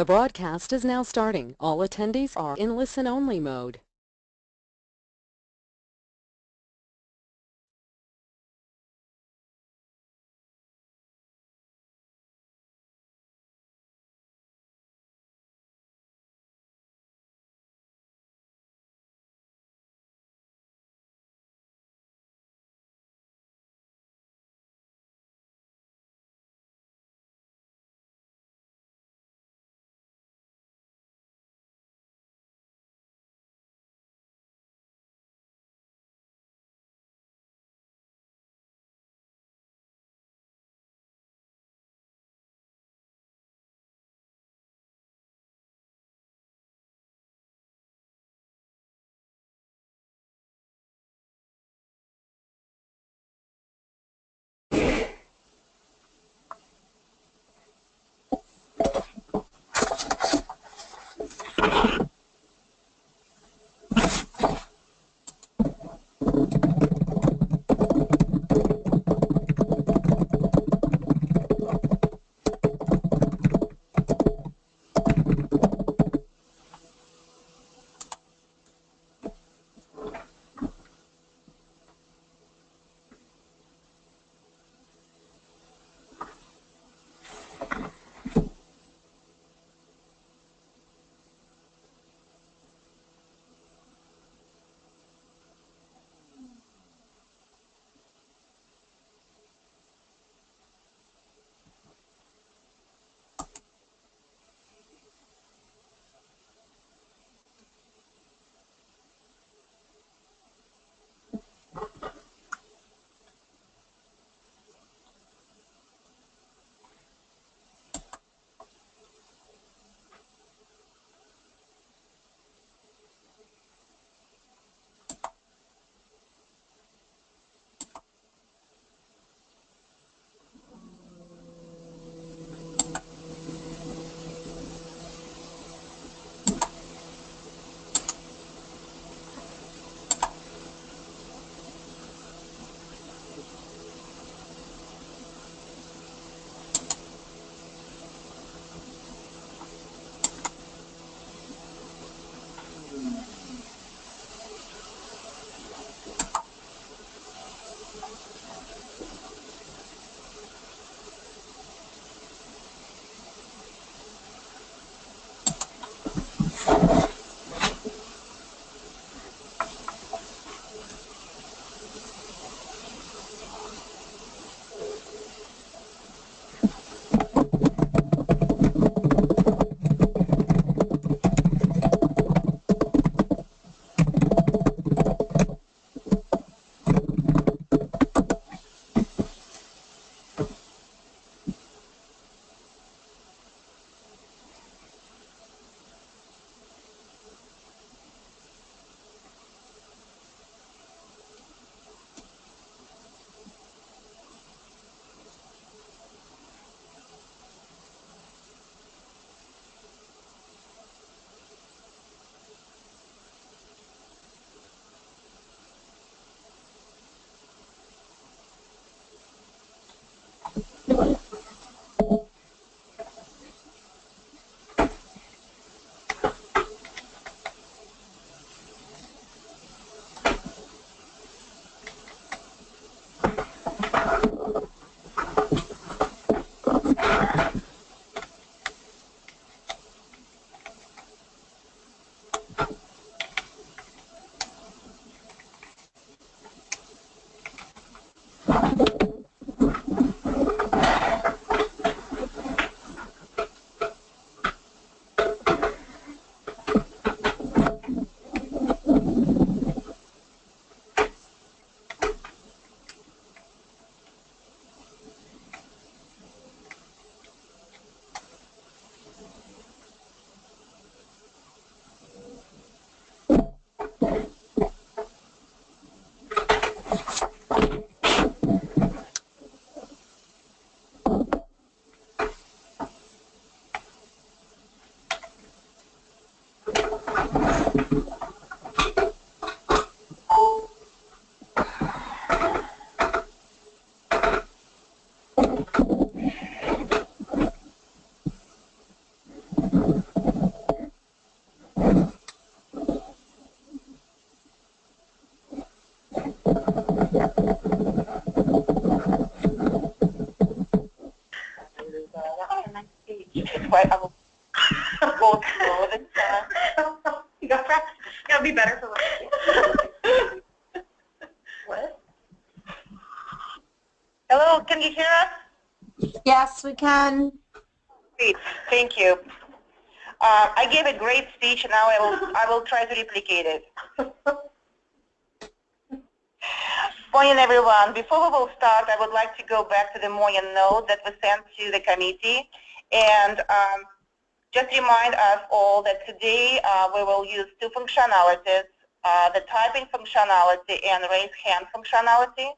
The broadcast is now starting. All attendees are in listen-only mode. It'll be better for Rosie. What? Hello, can you hear us? Yes, we can. Great, thank you. I gave a great speech, and now I will try to replicate it. Morning, everyone. Before we will start, I would like to go back to the morning note that we sent to the committee, and just remind us all that today we will use two functionalities, the typing functionality and raise hand functionality.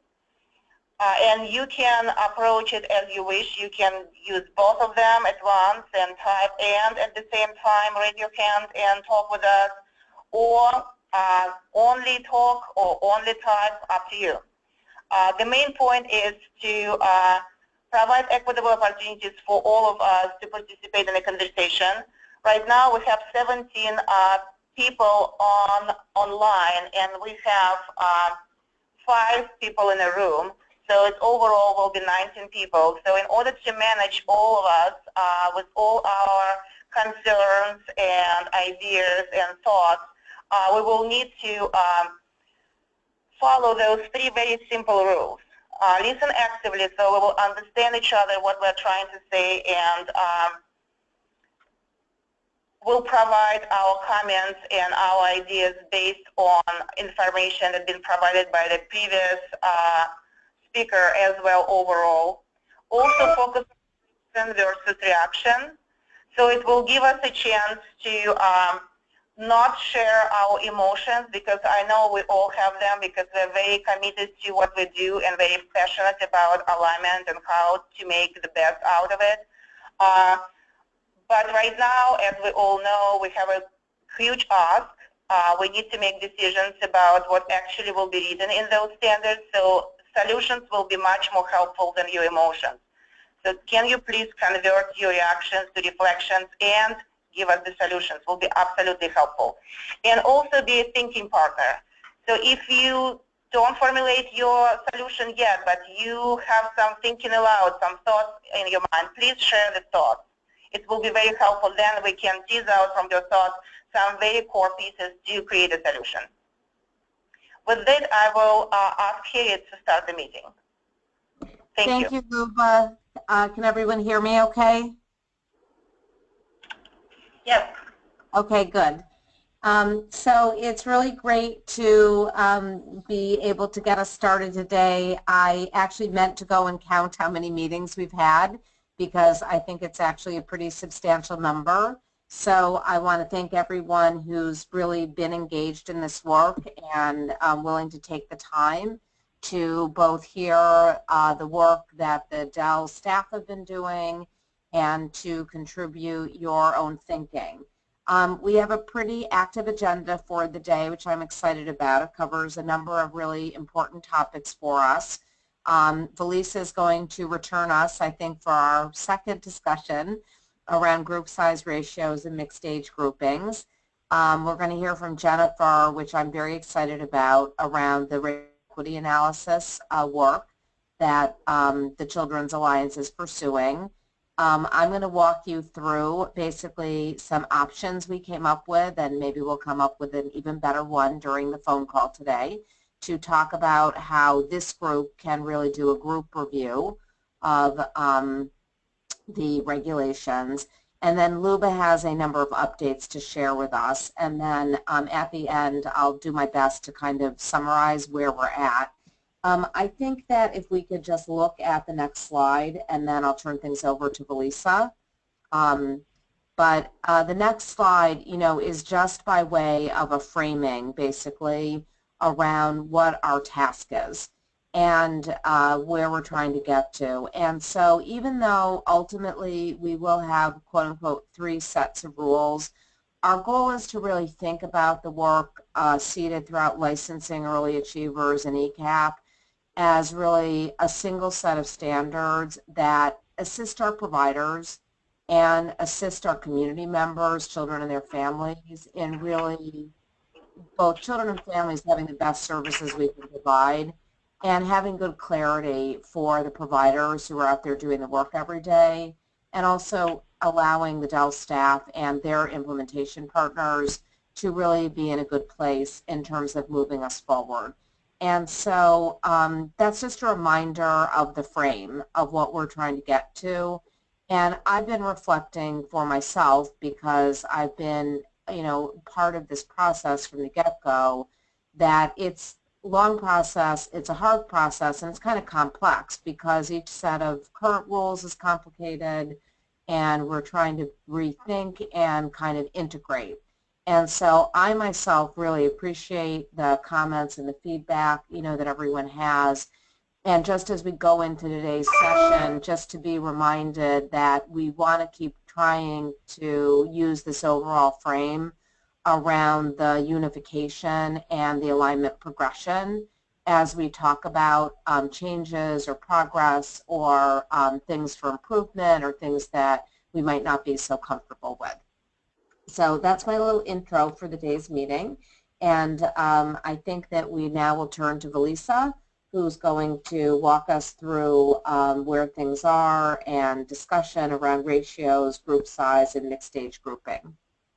And you can approach it as you wish. You can use both of them at once and type and at the same time raise your hand and talk with us, or only talk or only type, up to you. The main point is to provide equitable opportunities for all of us to participate in the conversation. Right now we have 17 people online, and we have 5 people in a room. So it overall will be 19 people. So in order to manage all of us with all our concerns and ideas and thoughts, we will need to follow those 3 very simple rules. Listen actively so we will understand each other, what we're trying to say, and we'll provide our comments and our ideas based on information that's been provided by the previous speaker as well overall. Also focus on versus reaction. So it will give us a chance to not share our emotions, because I know we all have them, because we're very committed to what we do and very passionate about alignment and how to make the best out of it. But right now, as we all know, we have a huge ask. We need to make decisions about what actually will be written in those standards. So solutions will be much more helpful than your emotions. So can you please convert your reactions to reflections and give us the solutions? Will be absolutely helpful. And also be a thinking partner. So if you don't formulate your solution yet, but you have some thinking aloud, some thoughts in your mind, please share the thoughts. It will be very helpful. Then we can tease out from your thoughts some very core pieces to create a solution. With that, I will ask Harriet to start the meeting. Thank you. Thank you, Luba. Can everyone hear me okay? Yes. Okay, good. So it's really great to be able to get us started today. I actually meant to go and count how many meetings we've had, because I think it's actually a pretty substantial number. So I want to thank everyone who's really been engaged in this work and willing to take the time to both hear the work that the Dell staff have been doing and to contribute your own thinking. We have a pretty active agenda for the day, which I'm excited about. It covers a number of really important topics for us. Felisa is going to return us, I think, for our second discussion around group size ratios and mixed age groupings. We're going to hear from Jennifer, which I'm very excited about, around the equity analysis work that the Children's Alliance is pursuing. I'm going to walk you through basically some options we came up with, and maybe we'll come up with an even better one during the phone call today, to talk about how this group can really do a group review of the regulations. And then Luba has a number of updates to share with us. And then at the end, I'll do my best to kind of summarize where we're at. I think that if we could just look at the next slide, and then I'll turn things over to Felisa. But the next slide, you know, is just by way of a framing, basically, around what our task is and where we're trying to get to. And so even though ultimately we will have, quote unquote, 3 sets of rules, our goal is to really think about the work seated throughout licensing, early achievers, and ECAP as really a single set of standards that assist our providers and assist our community members, children and their families, in really both children and families having the best services we can provide, and having good clarity for the providers who are out there doing the work every day, and also allowing the Dell staff and their implementation partners to really be in a good place in terms of moving us forward. And so that's just a reminder of the frame of what we're trying to get to. And I've been reflecting for myself because I've been, part of this process from the get-go, that it's a long process, it's a hard process, and it's kind of complex because each set of current rules is complicated, and we're trying to rethink and kind of integrate. And so I myself really appreciate the comments and the feedback, that everyone has. And just as we go into today's session, just to be reminded that we want to keep trying to use this overall frame around the unification and the alignment progression as we talk about changes or progress or things for improvement or things that we might not be so comfortable with. So that's my little intro for the day's meeting. And I think that we now will turn to Velisa, who's going to walk us through where things are and discussion around ratios, group size, and mixed age grouping.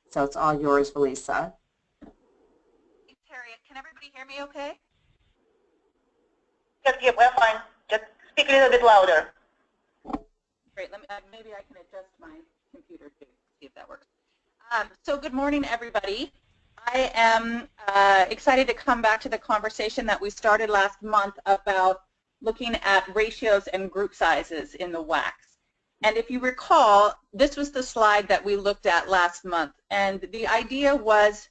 So it's all yours, Velisa. Thanks, Harriet. Can everybody hear me okay? Yes, we're fine. Just speak a little bit louder. Great. Let me, maybe I can adjust my computer to see if that works. So good morning, everybody. I am excited to come back to the conversation that we started last month about looking at ratios and group sizes in the WACs. And if you recall, this was the slide that we looked at last month. And the idea was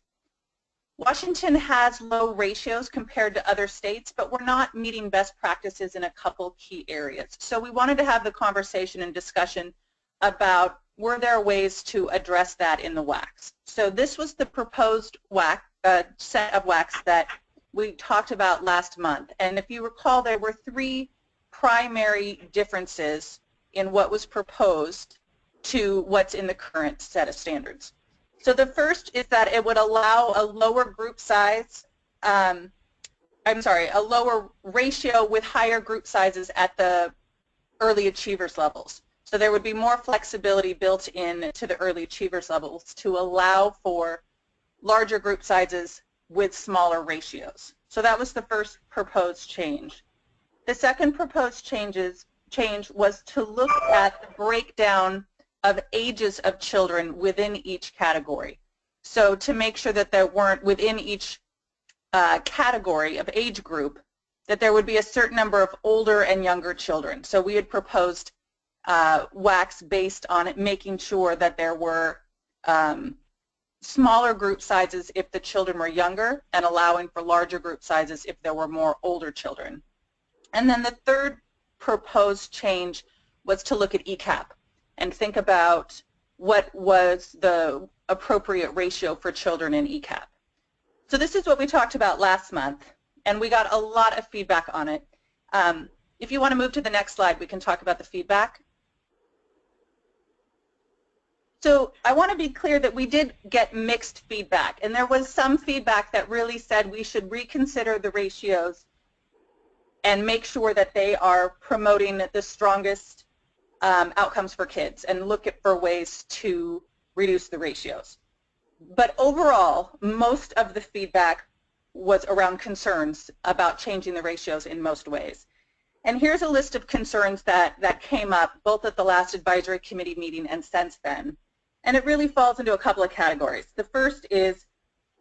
Washington has low ratios compared to other states, but we're not meeting best practices in a couple key areas. So we wanted to have the conversation and discussion about were there ways to address that in the WACs. So this was the proposed WAC, set of WACs that we talked about last month. And if you recall, there were three primary differences in what was proposed to what's in the current set of standards. So the first is that it would allow a lower group size, a lower ratio with higher group sizes at the early achievers levels. So there would be more flexibility built in to the early achievers levels to allow for larger group sizes with smaller ratios. So that was the first proposed change. The second proposed change was to look at the breakdown of ages of children within each category. So to make sure that there weren't within each category of age group, that there would be a certain number of older and younger children. So we had proposed WACs based on it, making sure that there were smaller group sizes if the children were younger and allowing for larger group sizes if there were more older children. And then the third proposed change was to look at ECAP and think about what was the appropriate ratio for children in ECAP. So this is what we talked about last month, and we got a lot of feedback on it. If you want to move to the next slide, we can talk about the feedback. So I want to be clear that we did get mixed feedback, and there was some feedback that really said we should reconsider the ratios and make sure that they are promoting the strongest outcomes for kids and look for ways to reduce the ratios. But overall, most of the feedback was around concerns about changing the ratios in most ways. And here's a list of concerns that came up both at the last advisory committee meeting and since then. And it really falls into a couple of categories. The first is,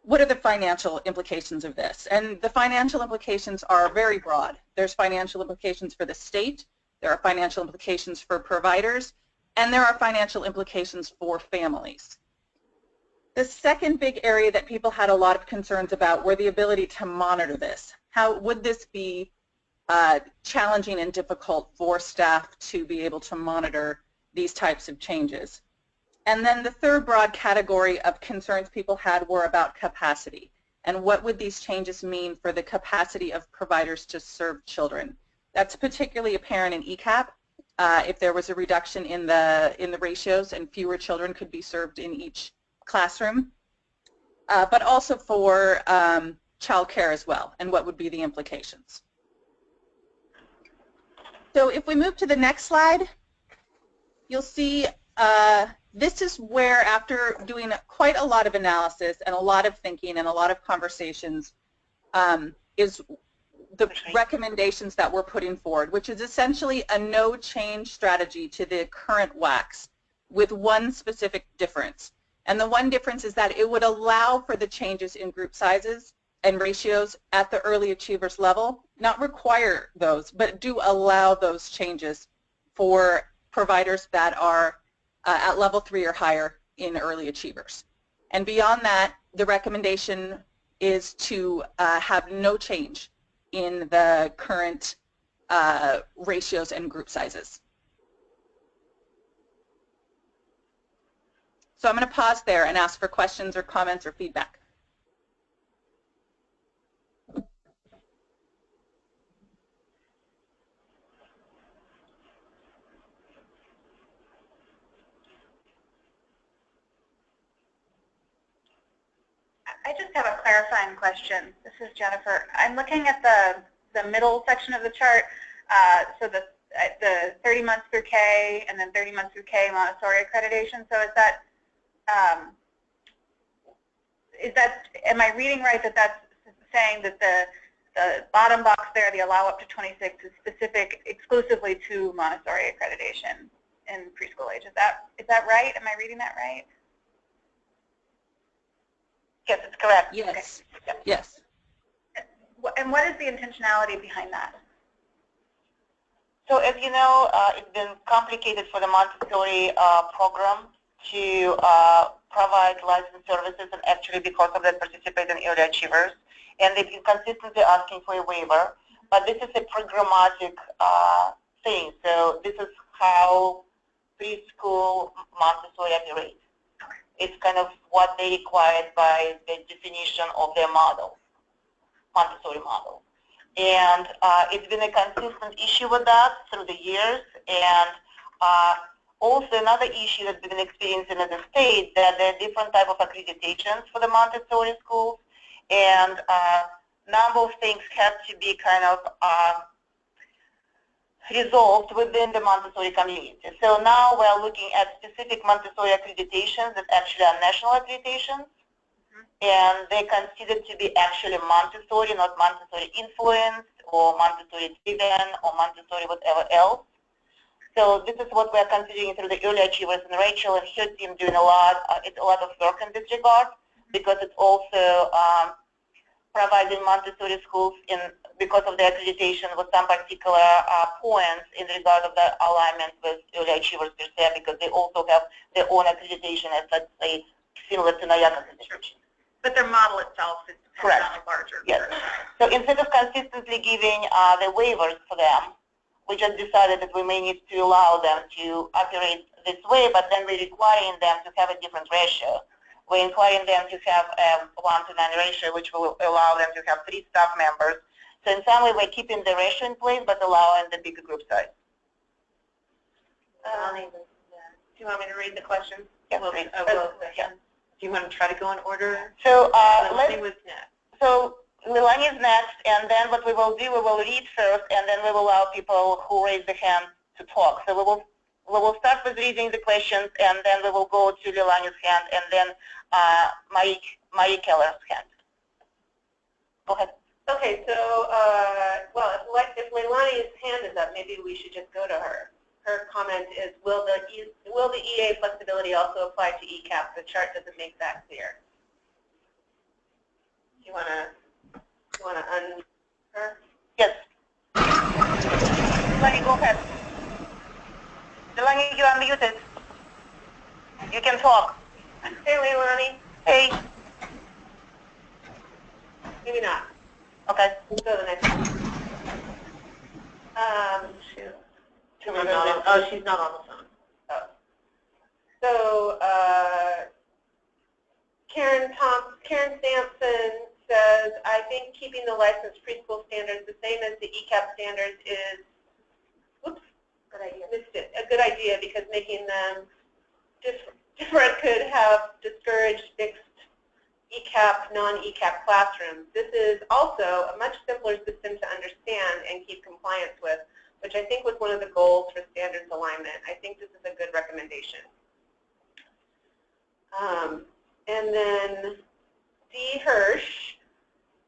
what are the financial implications of this? And the financial implications are very broad. There's financial implications for the state, there are financial implications for providers, and there are financial implications for families. The second big area that people had a lot of concerns about were the ability to monitor this. How would this be challenging and difficult for staff to be able to monitor these types of changes? And then the third broad category of concerns people had were about capacity and what would these changes mean for the capacity of providers to serve children. That's particularly apparent in ECAP. If there was a reduction in the ratios and fewer children could be served in each classroom, but also for child care as well, and what would be the implications. So if we move to the next slide, you'll see this is where, after doing quite a lot of analysis and a lot of thinking and a lot of conversations, is the recommendations that we're putting forward, which is essentially a no change strategy to the current WACs with one specific difference. And the one difference is that it would allow for the changes in group sizes and ratios at the early achievers level, not require those, but do allow those changes for providers that are at level 3 or higher in early achievers. And beyond that, the recommendation is to have no change in the current ratios and group sizes. So I'm going to pause there and ask for questions or comments or feedback. I just have a clarifying question. This is Jennifer. I'm looking at the middle section of the chart. So the 30 months through K and then 30 months through K Montessori accreditation. So is that am I reading right that that's saying that the bottom box there, the allow up to 26, is specific exclusively to Montessori accreditation in preschool age? Is that right? Am I reading that right? Yes, it's correct. Yes. Okay. Yes. And what is the intentionality behind that? So as you know, it's been complicated for the Montessori program to provide licensed services, and actually because of that participate in early achievers. And they've been consistently asking for a waiver. But this is a programmatic thing. So this is how preschool Montessori operates. It's kind of what they required by the definition of their model, Montessori model. And it's been a consistent issue with that through the years. And also another issue that we've been experiencing in the state, that there are different type of accreditations for the Montessori schools. And a number of things have to be kind of resolved within the Montessori community. So now we're looking at specific Montessori accreditations that actually are national accreditations, and they're considered to be actually Montessori, not Montessori influenced or Montessori driven or Montessori whatever else. So this is what we're considering through the early achievers, and Rachel and her team doing a lot of work in this regard, because it's also providing Montessori schools because of the accreditation with some particular points in regard of the alignment with early achievers per se, because they also have their own accreditation as, let's say, similar to NIAC accreditation. But their model itself is dependent on a larger. Yes. So instead of consistently giving the waivers for them, we just decided that we may need to allow them to operate this way, but then we're requiring them to have a different ratio. We're requiring them to have a 1-to-9 ratio, which will allow them to have 3 staff members. So in some way, we're keeping the ratio in place, but allowing the bigger group size. Do you want me to read the questions? Yes, Yeah. Do you want to try to go in order? So Melanie was next. So Melanie is next, and then what we will do, we will read first, and then we will allow people who raise their hand to talk. So we will start with reading the questions, and then we will go to Leilani's hand, and then Marie Keller's hand. Go ahead. Okay, so, well, if Leilani's hand is up, maybe we should just go to her. Her comment is, will the EA flexibility also apply to ECAP? The chart doesn't make that clear. Do you want to un her? Yes. Leilani, go ahead. Leilani, you're unmuted. You can talk. Hey, Leilani. Hey. Maybe not. Okay. Let's go to the next one. Shoot. Oh, she's not on the phone. Oh. So, Karen Sampson says, I think keeping the licensed preschool standards the same as the ECAP standards is, whoops, good idea. Missed it. A good idea, because making them different could have discouraged mixed ECAP, non-ECAP classrooms. This is also a much simpler system to understand and keep compliance with, which I think was one of the goals for standards alignment. I think this is a good recommendation. And then D. Hirsch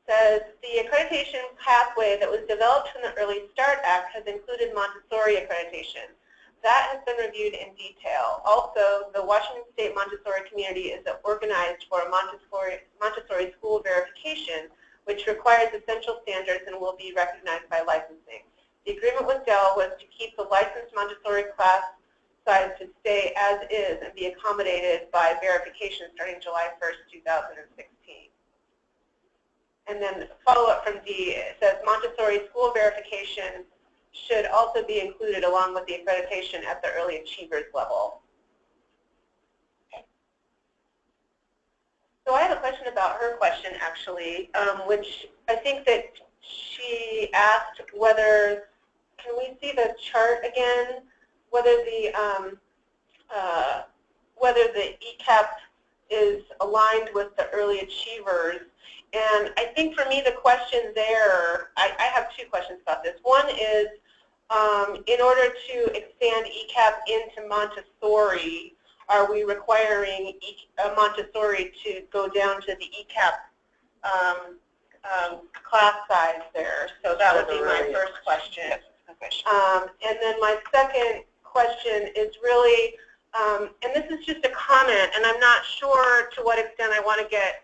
says, the accreditation pathway that was developed from the Early Start Act has included Montessori accreditation. That has been reviewed in detail. Also, the Washington State Montessori community is organized for a Montessori school verification, which requires essential standards and will be recognized by licensing. The agreement with Dell was to keep the licensed Montessori class size to stay as is and be accommodated by verification starting July 1st, 2016. And then follow-up from D, it says Montessori school verification should also be included along with the accreditation at the early achievers level. Okay. So I have a question about her question actually, which I think that she asked whether, can we see the chart again, whether the ECAP is aligned with the early achievers. And I think for me the question there, I have two questions about this. One is, in order to expand ECAP into Montessori, are we requiring Montessori to go down to the ECAP class size there? So that would be my first question. And then my second question is really, and this is just a comment, and I'm not sure to what extent I want to get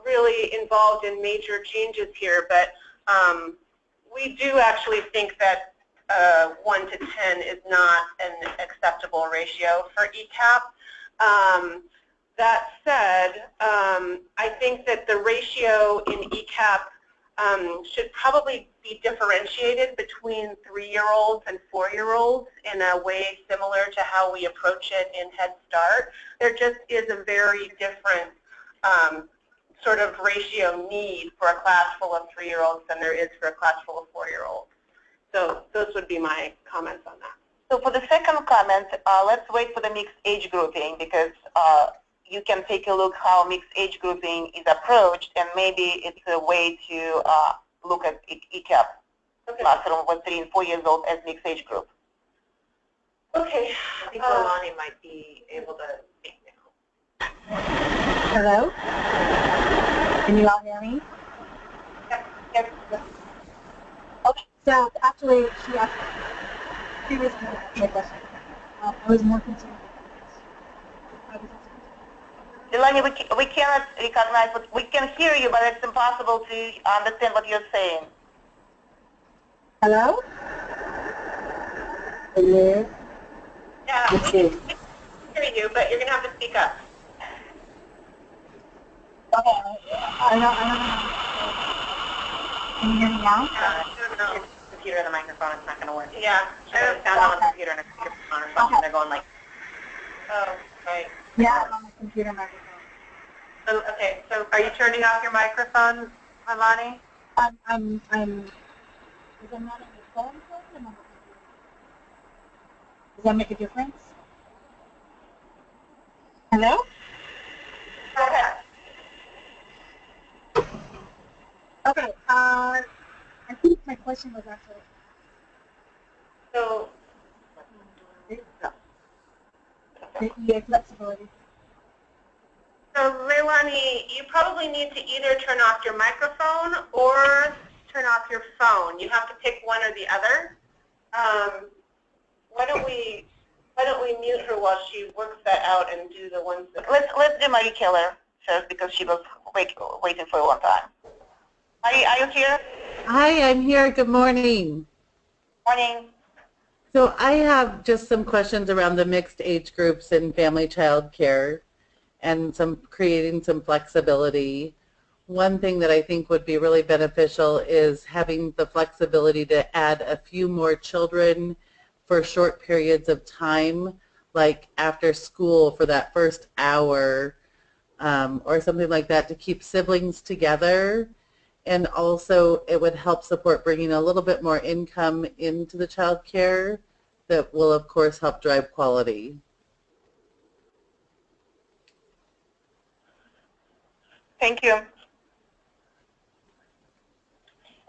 really involved in major changes here, but we do actually think that 1 to 10 is not an acceptable ratio for ECAP. That said, I think that the ratio in ECAP should probably be differentiated between 3-year-olds and 4-year-olds in a way similar to how we approach it in Head Start. There just is a very different sort of ratio need for a class full of 3-year-olds than there is for a class full of 4-year-olds. So those would be my comments on that. So for the second comment, let's wait for the mixed age grouping, because you can take a look how mixed age grouping is approached, and maybe it's a way to look at ECAP classroom with 3 and 4 years old as mixed age group. Okay. I think Leilani might be able to speak now. Hello? Can you all hear me? Yes. Okay, so actually she asked previously my question. I was more concerned with Leilani, we cannot recognize, but we can hear you, but it's impossible to understand what you're saying. Hello? Hello? Yeah, we can hear you, but you're going to have to speak up. Okay, I don't know. Can you hear me now? I don't know. Computer and the microphone, it's not going to work. Yeah, I don't sound on the computer and a microphone or something. They're going like, oh, right. Yeah, I'm on my computer microphone. So, okay, so are you turning off your microphone, Leilani? Because I'm not on the phone, I'm on the computer. Does that make a difference? Hello? Go ahead. Okay, I think my question was actually, So, the flexibility. So Leilani, you probably need to either turn off your microphone or turn off your phone. You have to pick one or the other. Why don't we mute her while she works that out and do the ones that... Let's do Marie Keller first, because she was waiting for a long time. Are you here? Hi, I'm here. Good morning. Morning. So I have just some questions around the mixed age groups in family child care and creating some flexibility. One thing that I think would be really beneficial is having the flexibility to add a few more children for short periods of time, like after school for that first hour or something like that, to keep siblings together. And also it would help support bringing a little bit more income into the child care that will of course help drive quality. Thank you.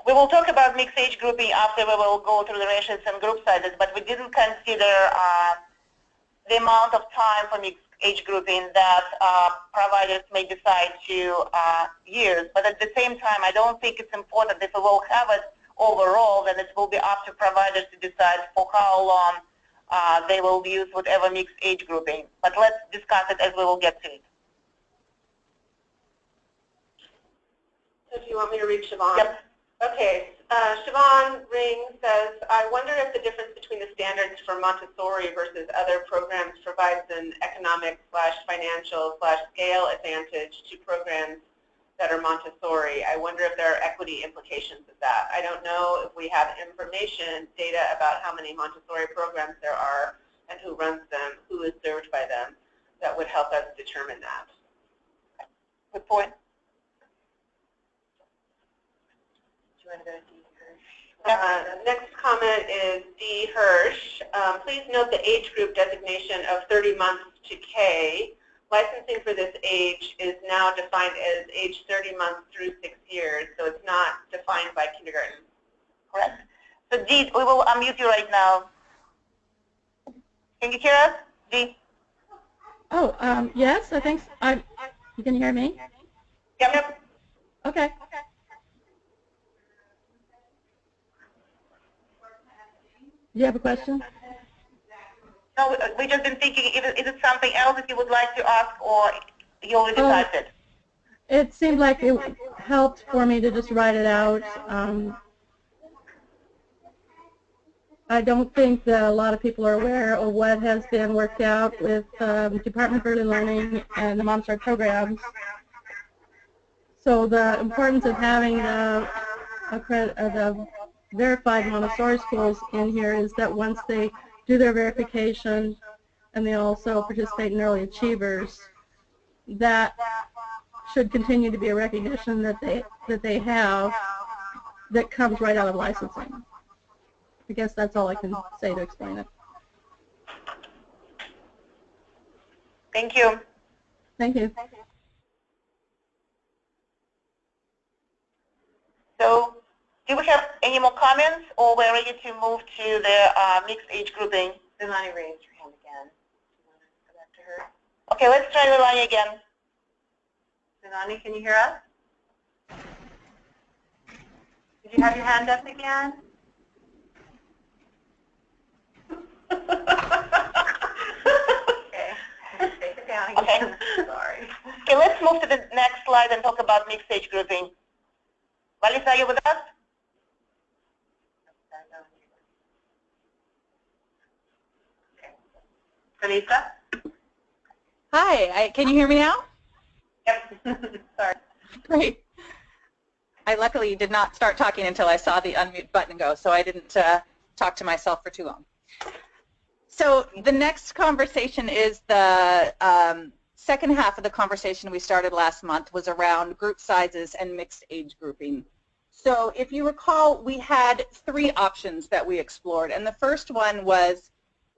We will talk about mixed age grouping after we will go through the ratios and group sizes, but we didn't consider the amount of time for mixed age grouping that providers may decide to use. But at the same time, I don't think it's important if we will have it overall, then it will be up to providers to decide for how long they will use whatever mixed age grouping. But let's discuss it as we will get to it. So do you want me to read Siobhan? Yep. Okay. Siobhan Ring says, I wonder if the difference between the standards for Montessori versus other programs provides an economic/financial/scale advantage to programs that are Montessori. I wonder if there are equity implications of that. I don't know if we have information, data about how many Montessori programs there are and who runs them, who is served by them, that would help us determine that. Good point. Do you want to go to D. Hirsch? Next comment is D. Hirsch. Please note the age group designation of 30 months to K. Licensing for this age is now defined as age 30 months through 6 years, so it's not defined by kindergarten. Correct. So Dee, we will unmute you right now. Can you hear us, Dee? Oh, yes, I think you can hear me? Yep. Okay. Do you have a question? No, we just been thinking, is it something else that you would like to ask, or you already decided? It seemed like it helped for me to just write it out. I don't think that a lot of people are aware of what has been worked out with Department of Early Learning and the Montessori programs. So the importance of having the verified Montessori schools in here is that once they do their verification and they also participate in early achievers, that should continue to be a recognition that they have that comes right out of licensing. I guess that's all I can say to explain it. Thank you. Thank you. So, do we have any more comments, or we're ready to move to the mixed age grouping? Leilani raised her hand again. Do you want to go back to her? Okay, let's try Leilani again. Leilani, can you hear us? Did you have your hand up again? Okay. Take it down again. Okay. Sorry. Okay, let's move to the next slide and talk about mixed age grouping. Valisa, are you with us? Vanessa? Hi, can you hear me now? Yep. Sorry. Great. I luckily did not start talking until I saw the unmute button go, so I didn't talk to myself for too long. So the next conversation is the second half of the conversation we started last month was around group sizes and mixed age grouping. So if you recall, we had 3 options that we explored, and the first one was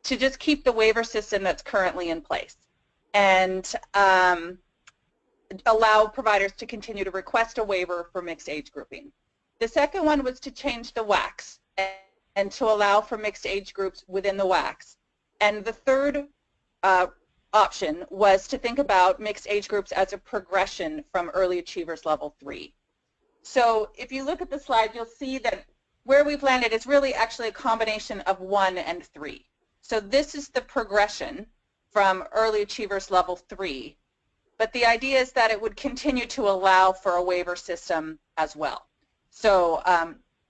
to just keep the waiver system that's currently in place and allow providers to continue to request a waiver for mixed age grouping. The second one was to change the WACs and to allow for mixed age groups within the WACs. And the third option was to think about mixed age groups as a progression from early achievers level 3. So if you look at the slide, you'll see that where we've landed is really actually a combination of 1 and 3. So this is the progression from early achievers level 3. But the idea is that it would continue to allow for a waiver system as well. So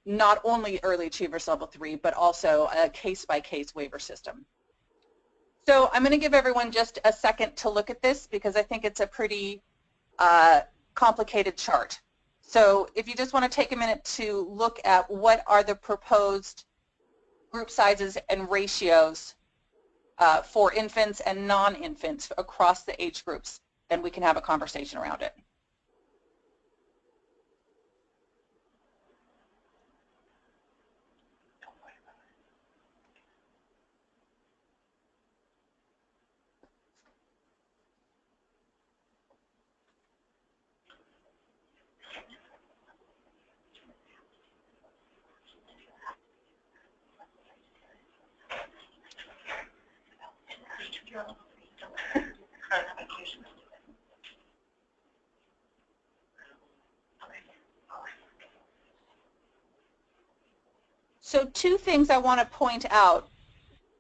not only early achievers level 3, but also a case-by-case waiver system. So I'm going to give everyone just a second to look at this because I think it's a pretty complicated chart. So if you just want to take a minute to look at what are the proposed group sizes and ratios for infants and non-infants across the age groups, then we can have a conversation around it. So two things I want to point out.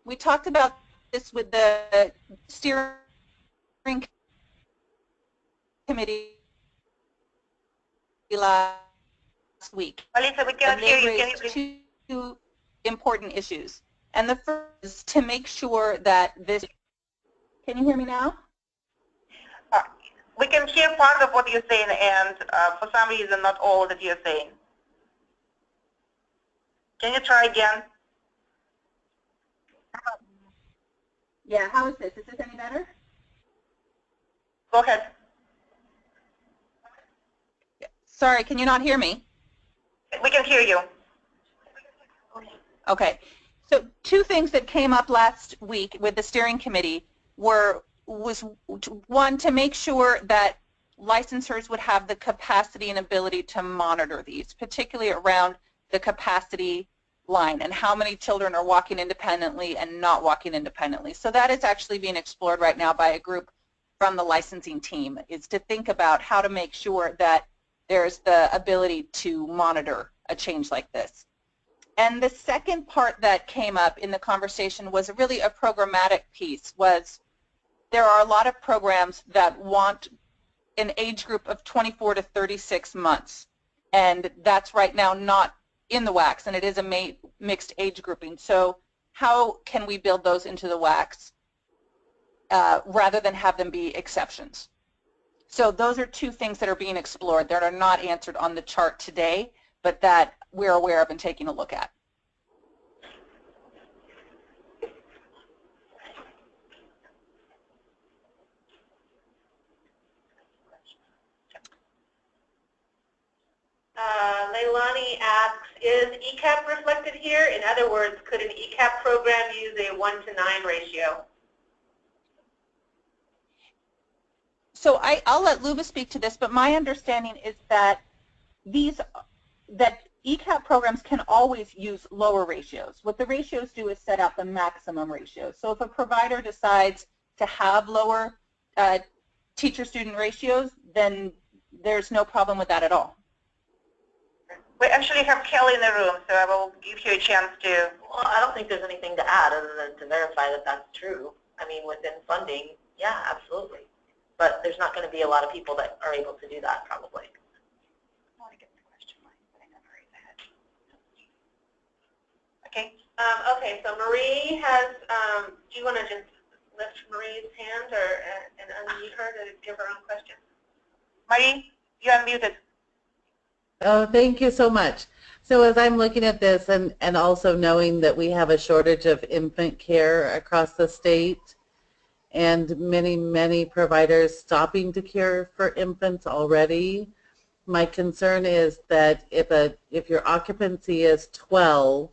We talked about this with the steering committee last week. Melissa, we cannot And hear they you. Can you raised please? two important issues. And the first is to make sure that this, can you hear me now? We can hear part of what you're saying, and for some reason, not all that you're saying. Can you try again? Yeah, how is this? Is this any better? Go ahead. Sorry, can you not hear me? We can hear you. Okay. So two things that came up last week with the steering committee was one, to make sure that licensors would have the capacity and ability to monitor these, particularly around the capacity line and how many children are walking independently and not walking independently. So that is actually being explored right now by a group from the licensing team, is to think about how to make sure that there's the ability to monitor a change like this. And the second part that came up in the conversation was really a programmatic piece. Was there are a lot of programs that want an age group of 24 to 36 months, and that's right now not in the WACs, and it is a mixed age grouping. So how can we build those into the WACs rather than have them be exceptions? So those are two things that are being explored that are not answered on the chart today, but that we're aware of and taking a look at. Leilani asks, is ECAP reflected here? In other words, could an ECAP program use a 1-to-9 ratio? So I'll let Luba speak to this, but my understanding is that ECAP programs can always use lower ratios. What the ratios do is set out the maximum ratio. So if a provider decides to have lower teacher-student ratios, then there's no problem with that at all. We actually have Kelly in the room, so I will give you a chance to. Well, I don't think there's anything to add other than to verify that that's true. I mean, within funding, yeah, absolutely. But there's not going to be a lot of people that are able to do that, probably. I want to get the question line, but I never raise ahead. Okay. Okay, so Marie has, do you want to just lift Marie's hand and unmute her to give her own question? Marie, you're unmuted. Oh, thank you so much. So as I'm looking at this and also knowing that we have a shortage of infant care across the state and many providers stopping to care for infants already, my concern is that if your occupancy is 12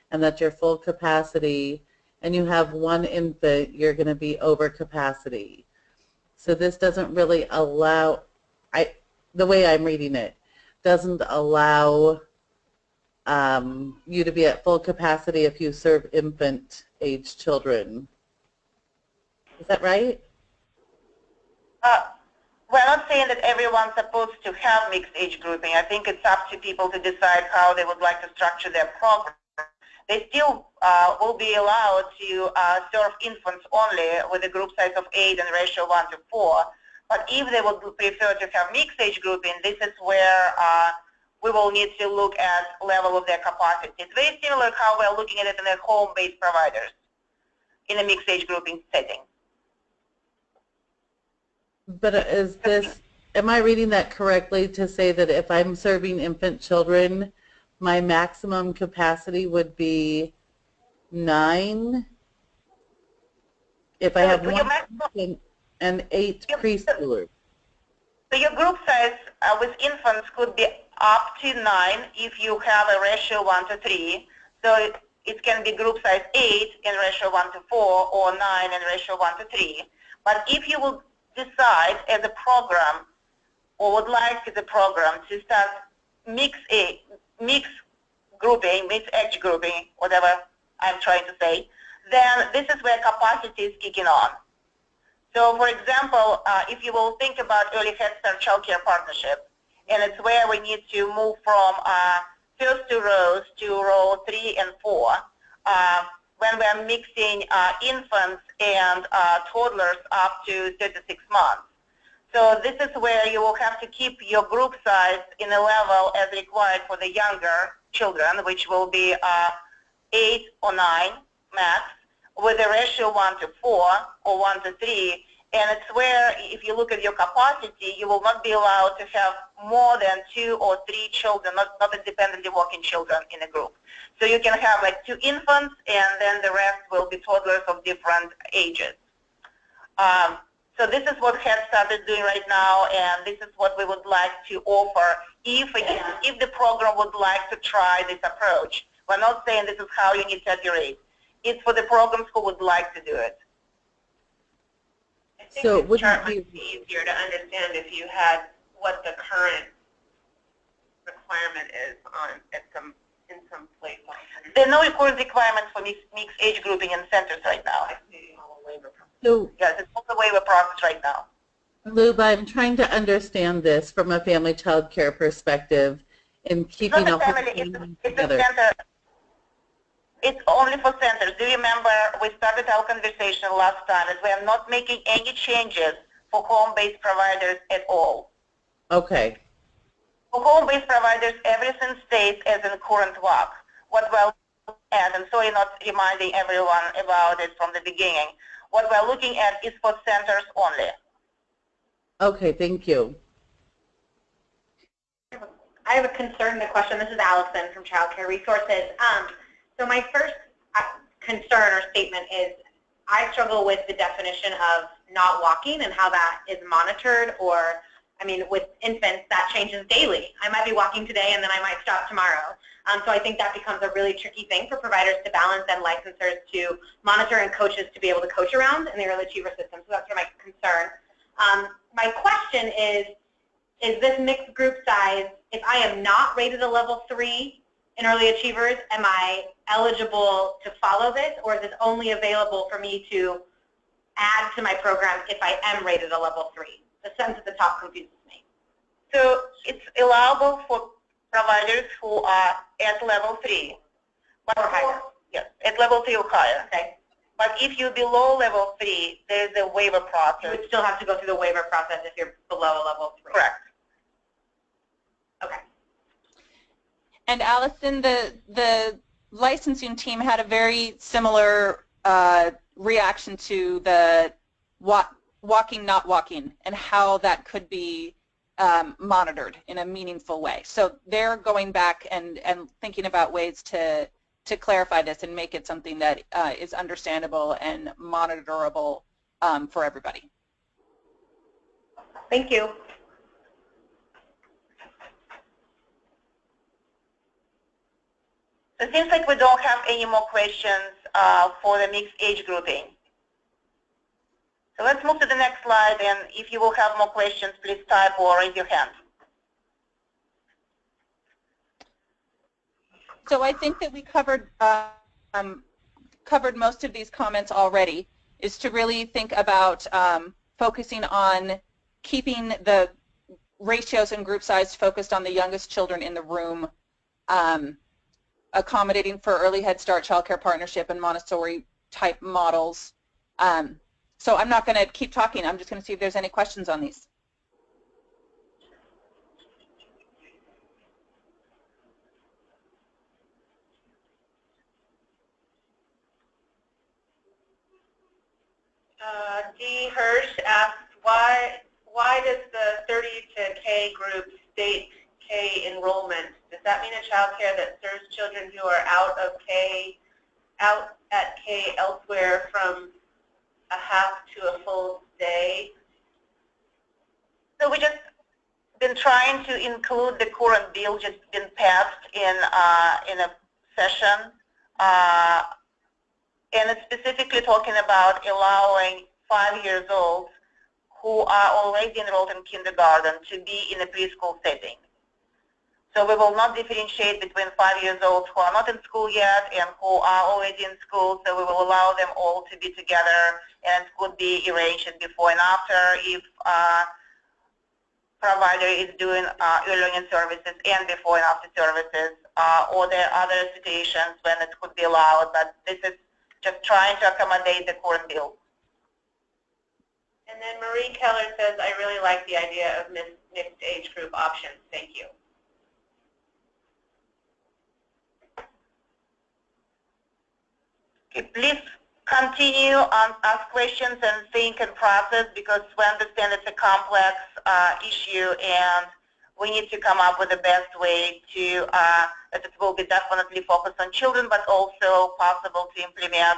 and that's your full capacity and you have one infant, you're going to be over capacity. So this doesn't really allow, the way I'm reading it, doesn't allow you to be at full capacity if you serve infant-age children. Is that right? We're not saying that everyone's supposed to have mixed age grouping. I think it's up to people to decide how they would like to structure their program. They still will be allowed to serve infants only with a group size of 8 and ratio 1:4. But if they would prefer to have mixed age grouping, this is where we will need to look at level of their capacity. It's very similar how we're looking at it in the home-based providers in a mixed age grouping setting. But is this, am I reading that correctly to say that if I'm serving infant children, my maximum capacity would be 9? If I have one and 8 preschoolers. So your group size with infants could be up to 9 if you have a ratio 1:3. So it can be group size 8 in ratio 1:4 or 9 in ratio 1:3. But if you will decide as a program or would like as a program to start mixed age grouping, whatever I'm trying to say, then this is where capacity is kicking on. So for example, if you will think about early Head Start Child Care Partnership, and it's where we need to move from first two rows to row 3 and 4 when we're mixing infants and toddlers up to 36 months. So this is where you will have to keep your group size in a level as required for the younger children, which will be 8 or 9 max, with a ratio 1 to 4 or 1 to 3. And it's where, if you look at your capacity, you will not be allowed to have more than 2 or 3 children, not independently walking children in a group. So you can have like 2 infants, and then the rest will be toddlers of different ages. So this is what Head Start is doing right now, and this is what we would like to offer if the program would like to try this approach. We're not saying this is how you need to operate. It's for the programs who would like to do it. I think So this chart might be easier to understand if you had what the current requirement is in some place. There are no current requirements for mixed age grouping in centers right now. So, Yes, it's all the waiver process right now. Luba, I'm trying to understand this from a family child care perspective in keeping It's a not a whole family, family it's a together. center. It's only for centers. Do you remember we started our conversation last time that we are not making any changes for home-based providers at all. Okay. For home-based providers, everything stays as in current WAC. What we're looking at, and sorry not reminding everyone about it from the beginning, what we're looking at is for centers only. Okay, thank you. I have a concern and a question. This is Allison from Child Care Resources. So my first concern or statement is I struggle with the definition of not walking and how that is monitored, or, I mean, with infants, that changes daily. I might be walking today and then I might stop tomorrow. So I think that becomes a really tricky thing for providers to balance and licensors to monitor and coaches to be able to coach around in the early achiever system. So that's sort of my concern. My question is this mixed group size, if I am not rated a level 3 in early achievers, am I eligible to follow this, or is this only available for me to add to my program if I am rated a level 3? The sentence at the top confuses me. So it's allowable for providers who are at level 3. But Or higher. Yes, at level 3 or higher. Okay. But if you're below level 3, there's a waiver You process. would still have to go through the waiver process if you're below a level 3. Correct. Okay. And Allison, the licensing team had a very similar reaction to the walking, not walking, and how that could be monitored in a meaningful way. So they're going back and thinking about ways to clarify this and make it something that is understandable and monitorable for everybody. Thank you. So it seems like we don't have any more questions for the mixed age grouping. So let's move to the next slide, and if you will have more questions, please type or raise your hand. So I think that we covered most of these comments already, is to really think about focusing on keeping the ratios and group size focused on the youngest children in the room, accommodating for early Head Start Child Care Partnership and Montessori type models. So I'm not going to keep talking. I'm just going to see if there's any questions on these. D. Hirsch asks, why does the 30 to K group state K enrollment? Does that mean a child care that serves children who are out at K elsewhere from a half to a full day? So we just been trying to include the current bill just been passed in a session, and it's specifically talking about allowing 5-year-olds who are already enrolled in kindergarten to be in a preschool setting. So we will not differentiate between 5-year-olds who are not in school yet and who are already in school. So we will allow them all to be together, and it could be arranged before and after if provider is doing e-learning services and before and after services, or there are other situations when it could be allowed, but this is just trying to accommodate the current bill. And then Marie Keller says, I really like the idea of mixed age group options. Thank you. Okay, please continue on ask questions and think and process, because we understand it's a complex issue and we need to come up with the best way to that it will be definitely focused on children, but also possible to implement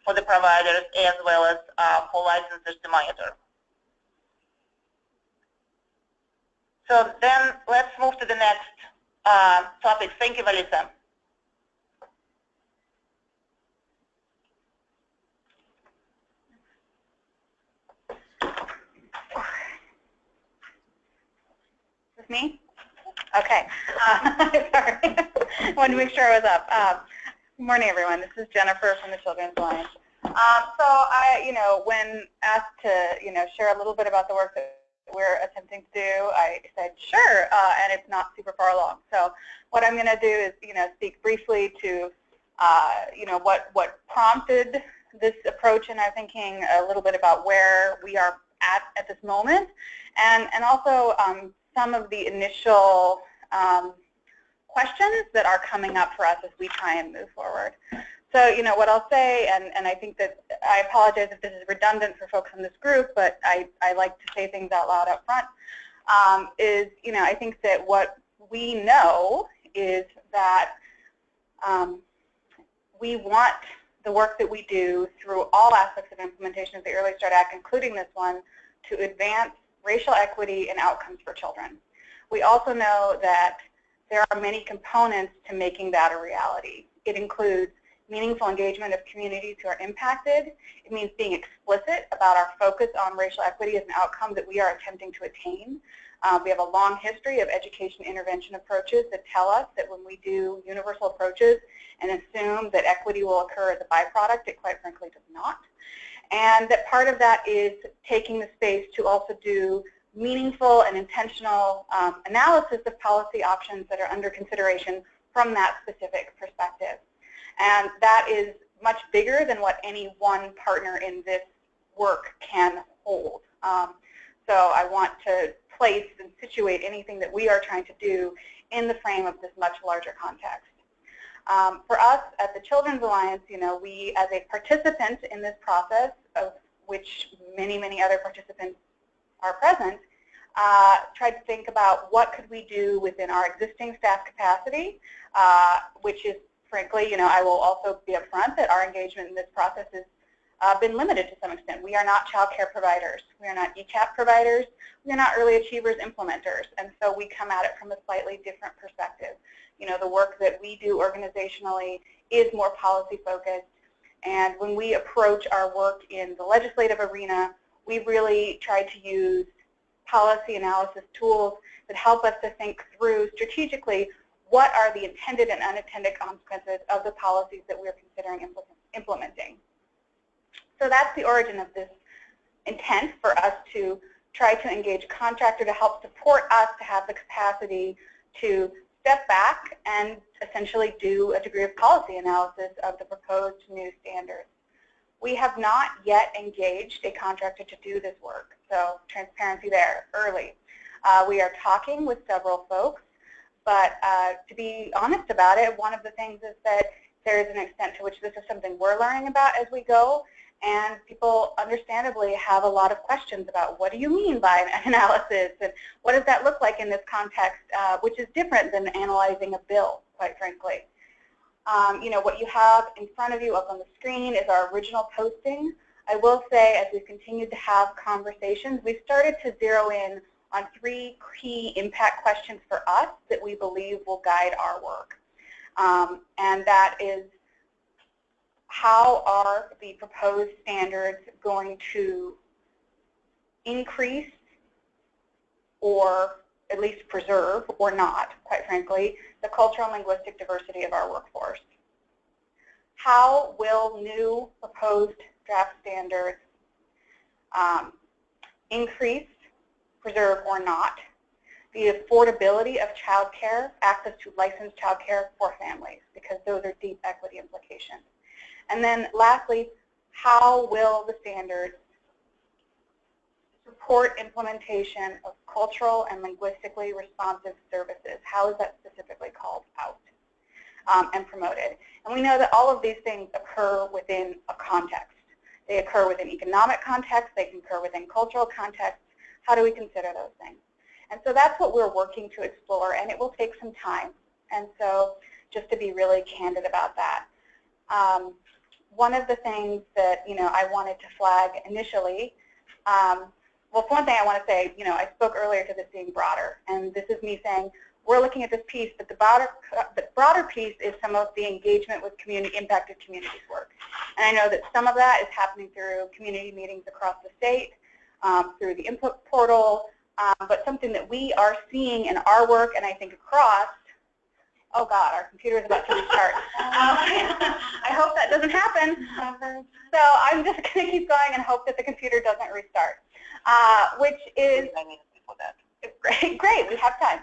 for the providers as well as for licensors to monitor. So then let's move to the next topic. Thank you, Valisa. Is this me? Okay. Sorry. I wanted to make sure I was up. Good morning, everyone. This is Jennifer from the Children's Alliance. So I, when asked to, share a little bit about the work that we're attempting to do, I said, sure, and it's not super far along. So what I'm going to do is, speak briefly to, what prompted this approach in our thinking, a little bit about where we are at this moment, and also some of the initial questions that are coming up for us as we try and move forward. So, what I'll say, and I think that I apologize if this is redundant for folks in this group, but I like to say things out loud up front, is, I think that what we know is that we want the work that we do through all aspects of implementation of the Early Start Act, including this one, to advance racial equity and outcomes for children. We also know that there are many components to making that a reality. It includes meaningful engagement of communities who are impacted. It means being explicit about our focus on racial equity as an outcome that we are attempting to attain. We have a long history of education intervention approaches that tell us that when we do universal approaches and assume that equity will occur as a byproduct, it quite frankly does not. And that part of that is taking the space to also do meaningful and intentional analysis of policy options that are under consideration from that specific perspective. And that is much bigger than what any one partner in this work can hold. So I want to place and situate anything that we are trying to do in the frame of this much larger context. For us at the Children's Alliance, we as a participant in this process, of which many, many other participants are present, tried to think about what could we do within our existing staff capacity, which is frankly, I will also be upfront that our engagement in this process has been limited to some extent. We are not child care providers. We are not ECAP providers. We are not early achievers implementers. And so we come at it from a slightly different perspective. The work that we do organizationally is more policy focused. And when we approach our work in the legislative arena, we really try to use policy analysis tools that help us to think through strategically what are the intended and unintended consequences of the policies that we're considering implementing. So that's the origin of this intent for us to try to engage a contractor to help support us to have the capacity to step back and essentially do a degree of policy analysis of the proposed new standards. We have not yet engaged a contractor to do this work, so transparency there early. We are talking with several folks, but to be honest about it, one of the things is that there is an extent to which this is something we're learning about as we go, and people understandably have a lot of questions about what do you mean by an analysis and what does that look like in this context, which is different than analyzing a bill, quite frankly. What you have in front of you up on the screen is our original posting. I will say, as we've continued to have conversations, we've started to zero in on 3 key impact questions for us that we believe will guide our work. And that is, how are the proposed standards going to increase or at least preserve or not, quite frankly, the cultural and linguistic diversity of our workforce? How will new proposed draft standards increase, preserve, or not the affordability of childcare, access to licensed childcare for families, because those are deep equity implications. And then lastly, how will the standards support implementation of cultural and linguistically responsive services? How is that specifically called out and promoted? And we know that all of these things occur within a context. They occur within economic context, they can occur within cultural contexts. How do we consider those things? And so that's what we're working to explore, and it will take some time. And so just to be really candid about that. One of the things that, I wanted to flag initially, well, for one thing I want to say, I spoke earlier to this being broader, and this is me saying we're looking at this piece, but the broader piece is some of the engagement with impacted communities work. And I know that some of that is happening through community meetings across the state, through the input portal, but something that we are seeing in our work, and I think across, oh God, our computer is about to restart. I hope that doesn't happen. So I'm just going to keep going and hope that the computer doesn't restart, which is great, we have time.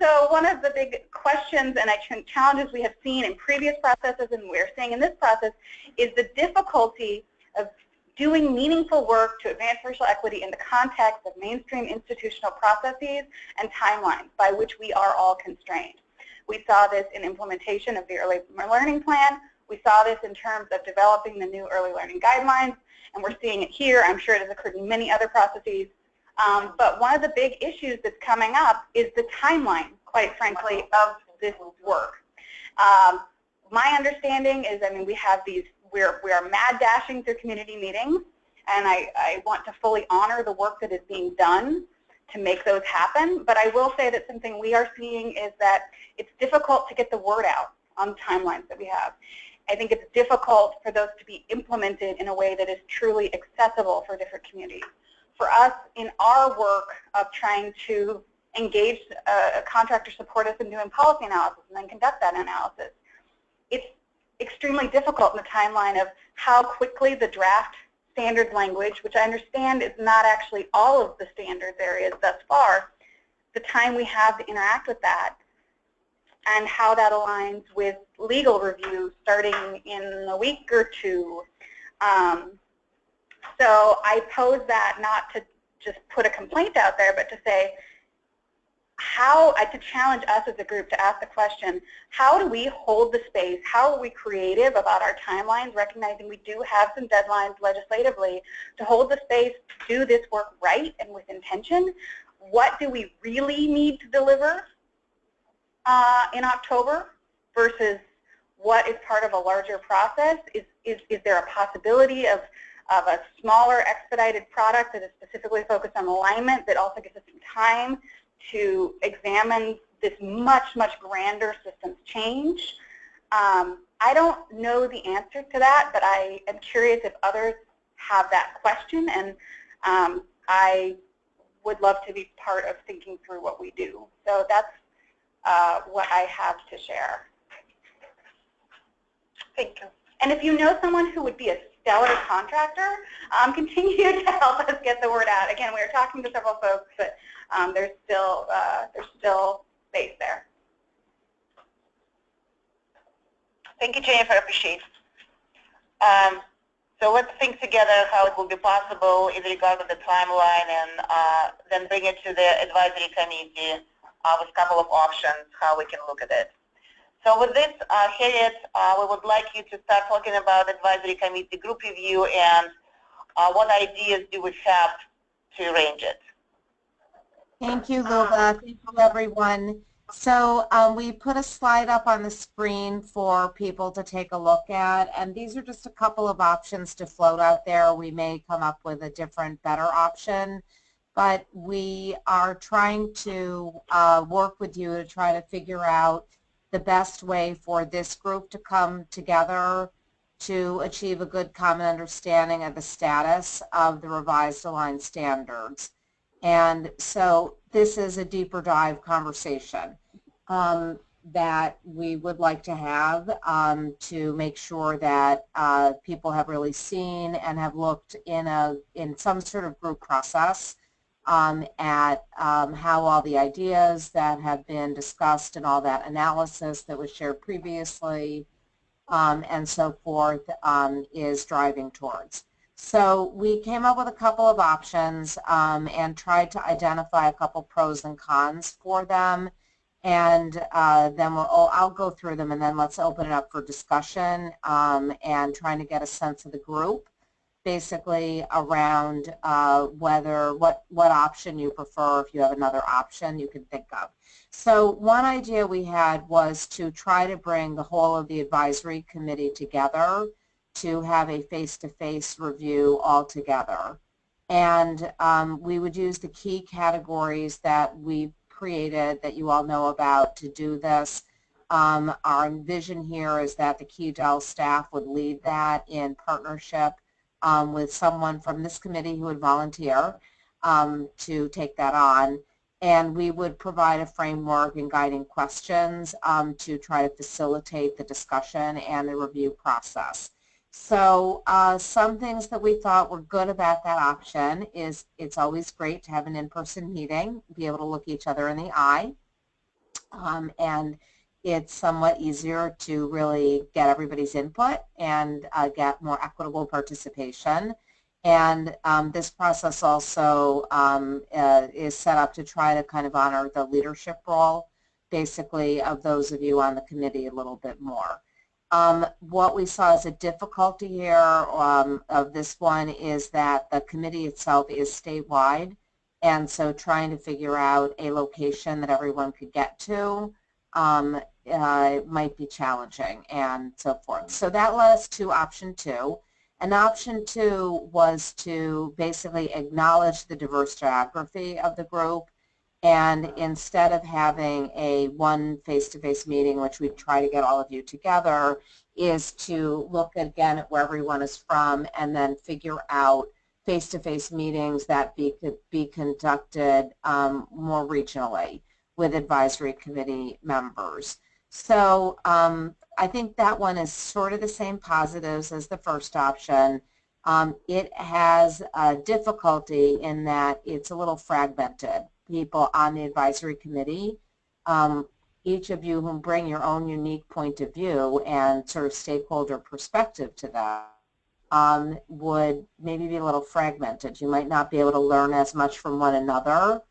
So one of the big questions and challenges we have seen in previous processes and we're seeing in this process is the difficulty of doing meaningful work to advance racial equity in the context of mainstream institutional processes and timelines by which we are all constrained. We saw this in implementation of the Early Learning Plan. We saw this in terms of developing the new early learning guidelines, and we're seeing it here. I'm sure it has occurred in many other processes. But one of the big issues that's coming up is the timeline, quite frankly, of this work. My understanding is, we have these, we are mad dashing through community meetings, and I want to fully honor the work that is being done to make those happen. But I will say that something we are seeing is that it's difficult to get the word out on the timelines that we have. I think it's difficult for those to be implemented in a way that is truly accessible for different communities. For us, in our work of trying to engage a contractor support us in doing policy analysis and then conduct that analysis, it's extremely difficult in the timeline of how quickly the draft standards language, which I understand is not actually all of the standards areas thus far, the time we have to interact with that and how that aligns with legal review starting in a week or two. So I pose that not to just put a complaint out there, but to say to challenge us as a group to ask the question, how do we hold the space? How are we creative about our timelines, recognizing we do have some deadlines legislatively to hold the space to do this work right and with intention? What do we really need to deliver in October versus what is part of a larger process? Is there a possibility of a smaller expedited product that is specifically focused on alignment that also gives us some time to examine this much, much grander systems change? I don't know the answer to that, but I am curious if others have that question, and I would love to be part of thinking through what we do. So that's what I have to share. Thank you. And if you know someone who would be a stellar contractor, continue to help us get the word out. Again, we are talking to several folks, but there's still space there. Thank you, Jennifer. I appreciate it. So let's think together how it will be possible in regard to the timeline, and then bring it to the advisory committee with a couple of options how we can look at it. So with this, Harriet, we would like you to start talking about advisory committee group review and what ideas do we have to arrange it. Thank you, Luba. Thank you, everyone. So we put a slide up on the screen for people to take a look at, and these are just a couple of options to float out there. We may come up with a different, better option, but we are trying to work with you to try to figure out the best way for this group to come together to achieve a good common understanding of the status of the revised aligned standards. And so this is a deeper dive conversation that we would like to have to make sure that people have really seen and have looked in some sort of group process at how all the ideas that have been discussed and all that analysis that was shared previously and so forth is driving towards. So we came up with a couple of options and tried to identify a couple pros and cons for them. And then I'll go through them, and then let's open it up for discussion and trying to get a sense of the group, basically around what option you prefer. If you have another option you can think of. So one idea we had was to try to bring the whole of the advisory committee together to have a face-to-face review all together. And we would use the key categories that we've created that you all know about to do this. Our vision here is that the Key Dell staff would lead that in partnership with someone from this committee who would volunteer to take that on. And we would provide a framework and guiding questions to try to facilitate the discussion and the review process. So some things that we thought were good about that option is it's always great to have an in-person meeting, be able to look each other in the eye, and it's somewhat easier to really get everybody's input and get more equitable participation. And this process also is set up to try to kind of honor the leadership role, basically, of those of you on the committee a little bit more. What we saw as a difficulty here of this one is that the committee itself is statewide, and so trying to figure out a location that everyone could get to might be challenging and so forth. So that led us to option 2. And option 2 was to basically acknowledge the diverse geography of the group, and instead of having a one face-to-face meeting, which we try to get all of you together, is to look again at where everyone is from and then figure out face-to-face meetings that could be conducted more regionally with advisory committee members. So I think that one is sort of the same positives as the first option. It has a difficulty in that it's a little fragmented. People on the advisory committee, each of you who bring your own unique point of view and sort of stakeholder perspective to that would maybe be a little fragmented. You might not be able to learn as much from one another,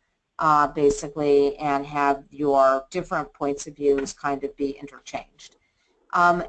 basically, and have your different points of views kind of be interchanged.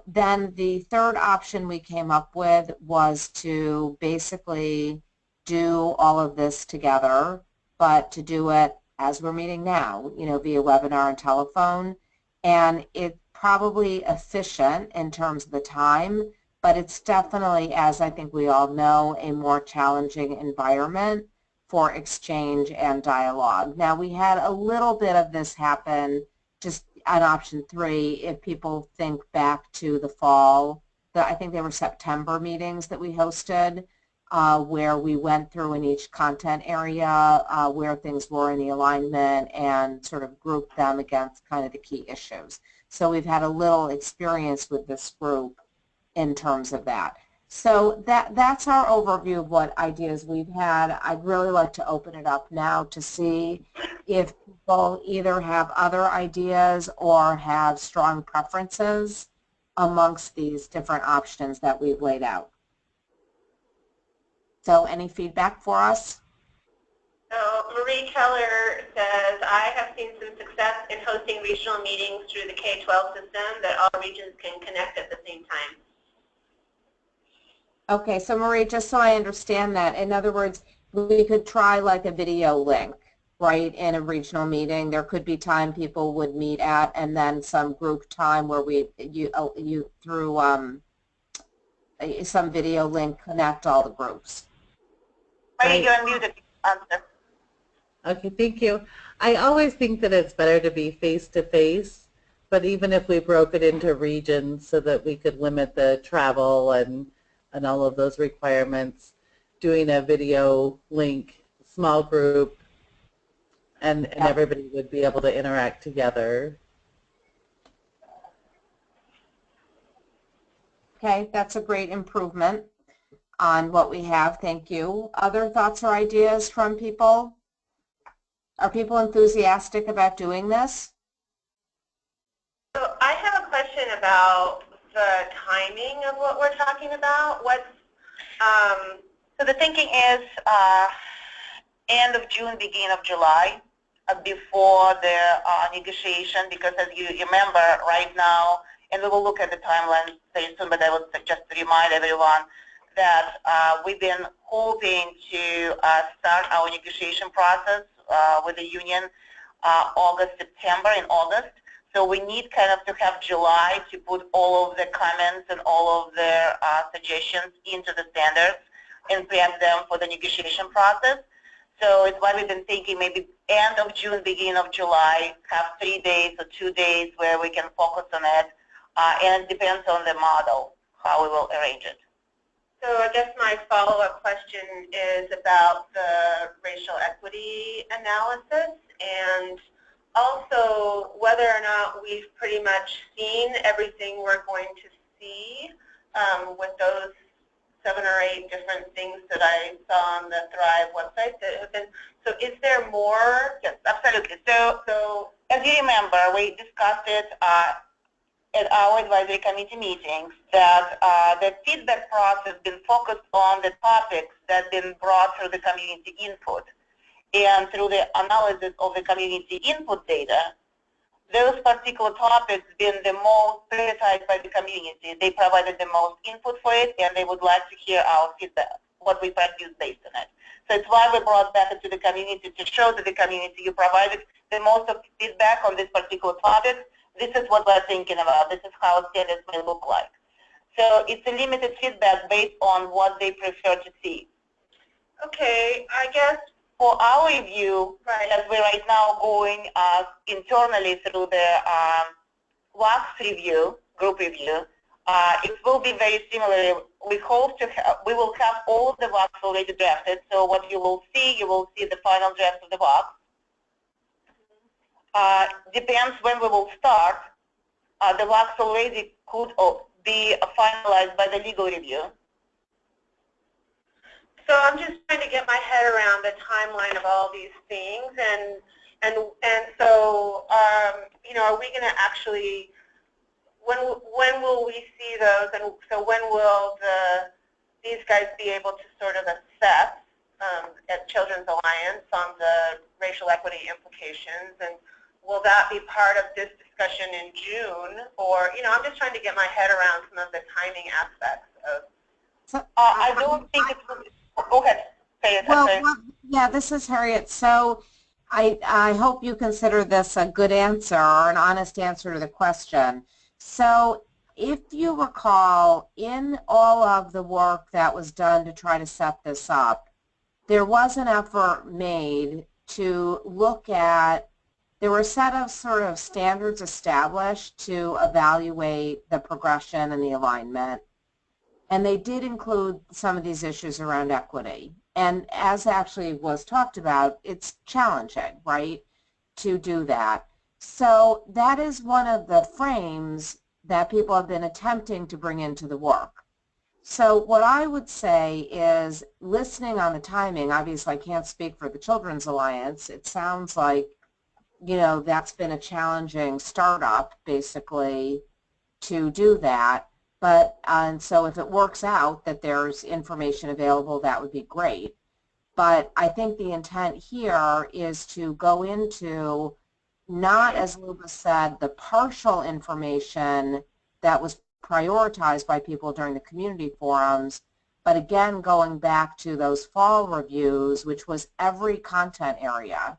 Then the third option we came up with was to basically do all of this together, but to do it as we're meeting now, via webinar and telephone. And it's probably efficient in terms of the time, but it's definitely, as I think we all know, a more challenging environment for exchange and dialogue. Now, we had a little bit of this happen just on option 3, if people think back to the fall, I think they were September meetings that we hosted, where we went through in each content area where things were in the alignment and sort of grouped them against kind of the key issues. So we've had a little experience with this group in terms of that. So that's our overview of what ideas we've had. I'd really like to open it up now to see if people either have other ideas or have strong preferences amongst these different options that we've laid out. So any feedback for us? So Marie Keller says, I have seen some success in hosting regional meetings through the K-12 system that all regions can connect at the same time. Okay, so Marie, just so I understand that, in other words, we could try like a video link, right, in a regional meeting. There could be time people would meet at, and then some group time where you through some video link connect all the groups. Marie, you're unmuted. Answer. Okay, thank you. I always think that it's better to be face-to-face, but even if we broke it into regions so that we could limit the travel and all of those requirements, doing a video link, small group, and everybody would be able to interact together. Okay, that's a great improvement on what we have. Thank you. Other thoughts or ideas from people? Are people enthusiastic about doing this? So I have a question about the timing of what we're talking about. So the thinking is end of June, beginning of July, before the negotiation, because as you remember right now, and we will look at the timeline very soon, but I would just remind everyone that we've been hoping to start our negotiation process with the union August, September, in August. So we need kind of to have July to put all of the comments and all of their suggestions into the standards and preempt them for the negotiation process. So it's why we've been thinking maybe end of June, beginning of July, have 3 days or 2 days where we can focus on it. And it depends on the model, how we will arrange it. So I guess my follow-up question is about the racial equity analysis, and also whether or not we've pretty much seen everything we're going to see with those 7 or 8 different things that I saw on the Thrive website that have been. So is there more? Yes, absolutely. So as you remember, we discussed it at our advisory committee meetings that the feedback process has been focused on the topics that have been brought through the community input. And through the analysis of the community input data, those particular topics been the most prioritized by the community. They provided the most input for it, and they would like to hear our feedback, what we produce based on it. So it's why we brought back into the community to show to the community you provided the most of feedback on this particular topic. This is what we're thinking about. This is how standards may look like. So it's a limited feedback based on what they prefer to see. Okay, I guess for our review, as we're right now going internally through the WACS review, group review, it will be very similar. We hope to we will have all of the WACS already drafted. So what you will see the final draft of the WACS. Depends when we will start. The WACS already could be finalized by the legal review. So I'm just trying to get my head around the timeline of all these things, and so you know, are we going to actually, when will we see those, and so when will these guys be able to sort of assess at Children's Alliance on the racial equity implications, and will that be part of this discussion in June, or, you know, I'm just trying to get my head around some of the timing aspects of. I don't think it's. Go ahead. Say it. Well, yeah, this is Harriet. So I hope you consider this a good answer or an honest answer to the question. So if you recall, in all of the work that was done to try to set this up, there was an effort made to look at, there were a set of sort of standards established to evaluate the progression and the alignment. And they did include some of these issues around equity. And as actually was talked about, it's challenging, right, to do that. So that is one of the frames that people have been attempting to bring into the work. So what I would say is, listening on the timing, obviously I can't speak for the Children's Alliance. It sounds like, you know, that's been a challenging startup, basically, to do that. But, and so if it works out that there's information available, that would be great. But I think the intent here is to go into, not, as Luba said, the partial information that was prioritized by people during the community forums, but again, going back to those fall reviews, which was every content area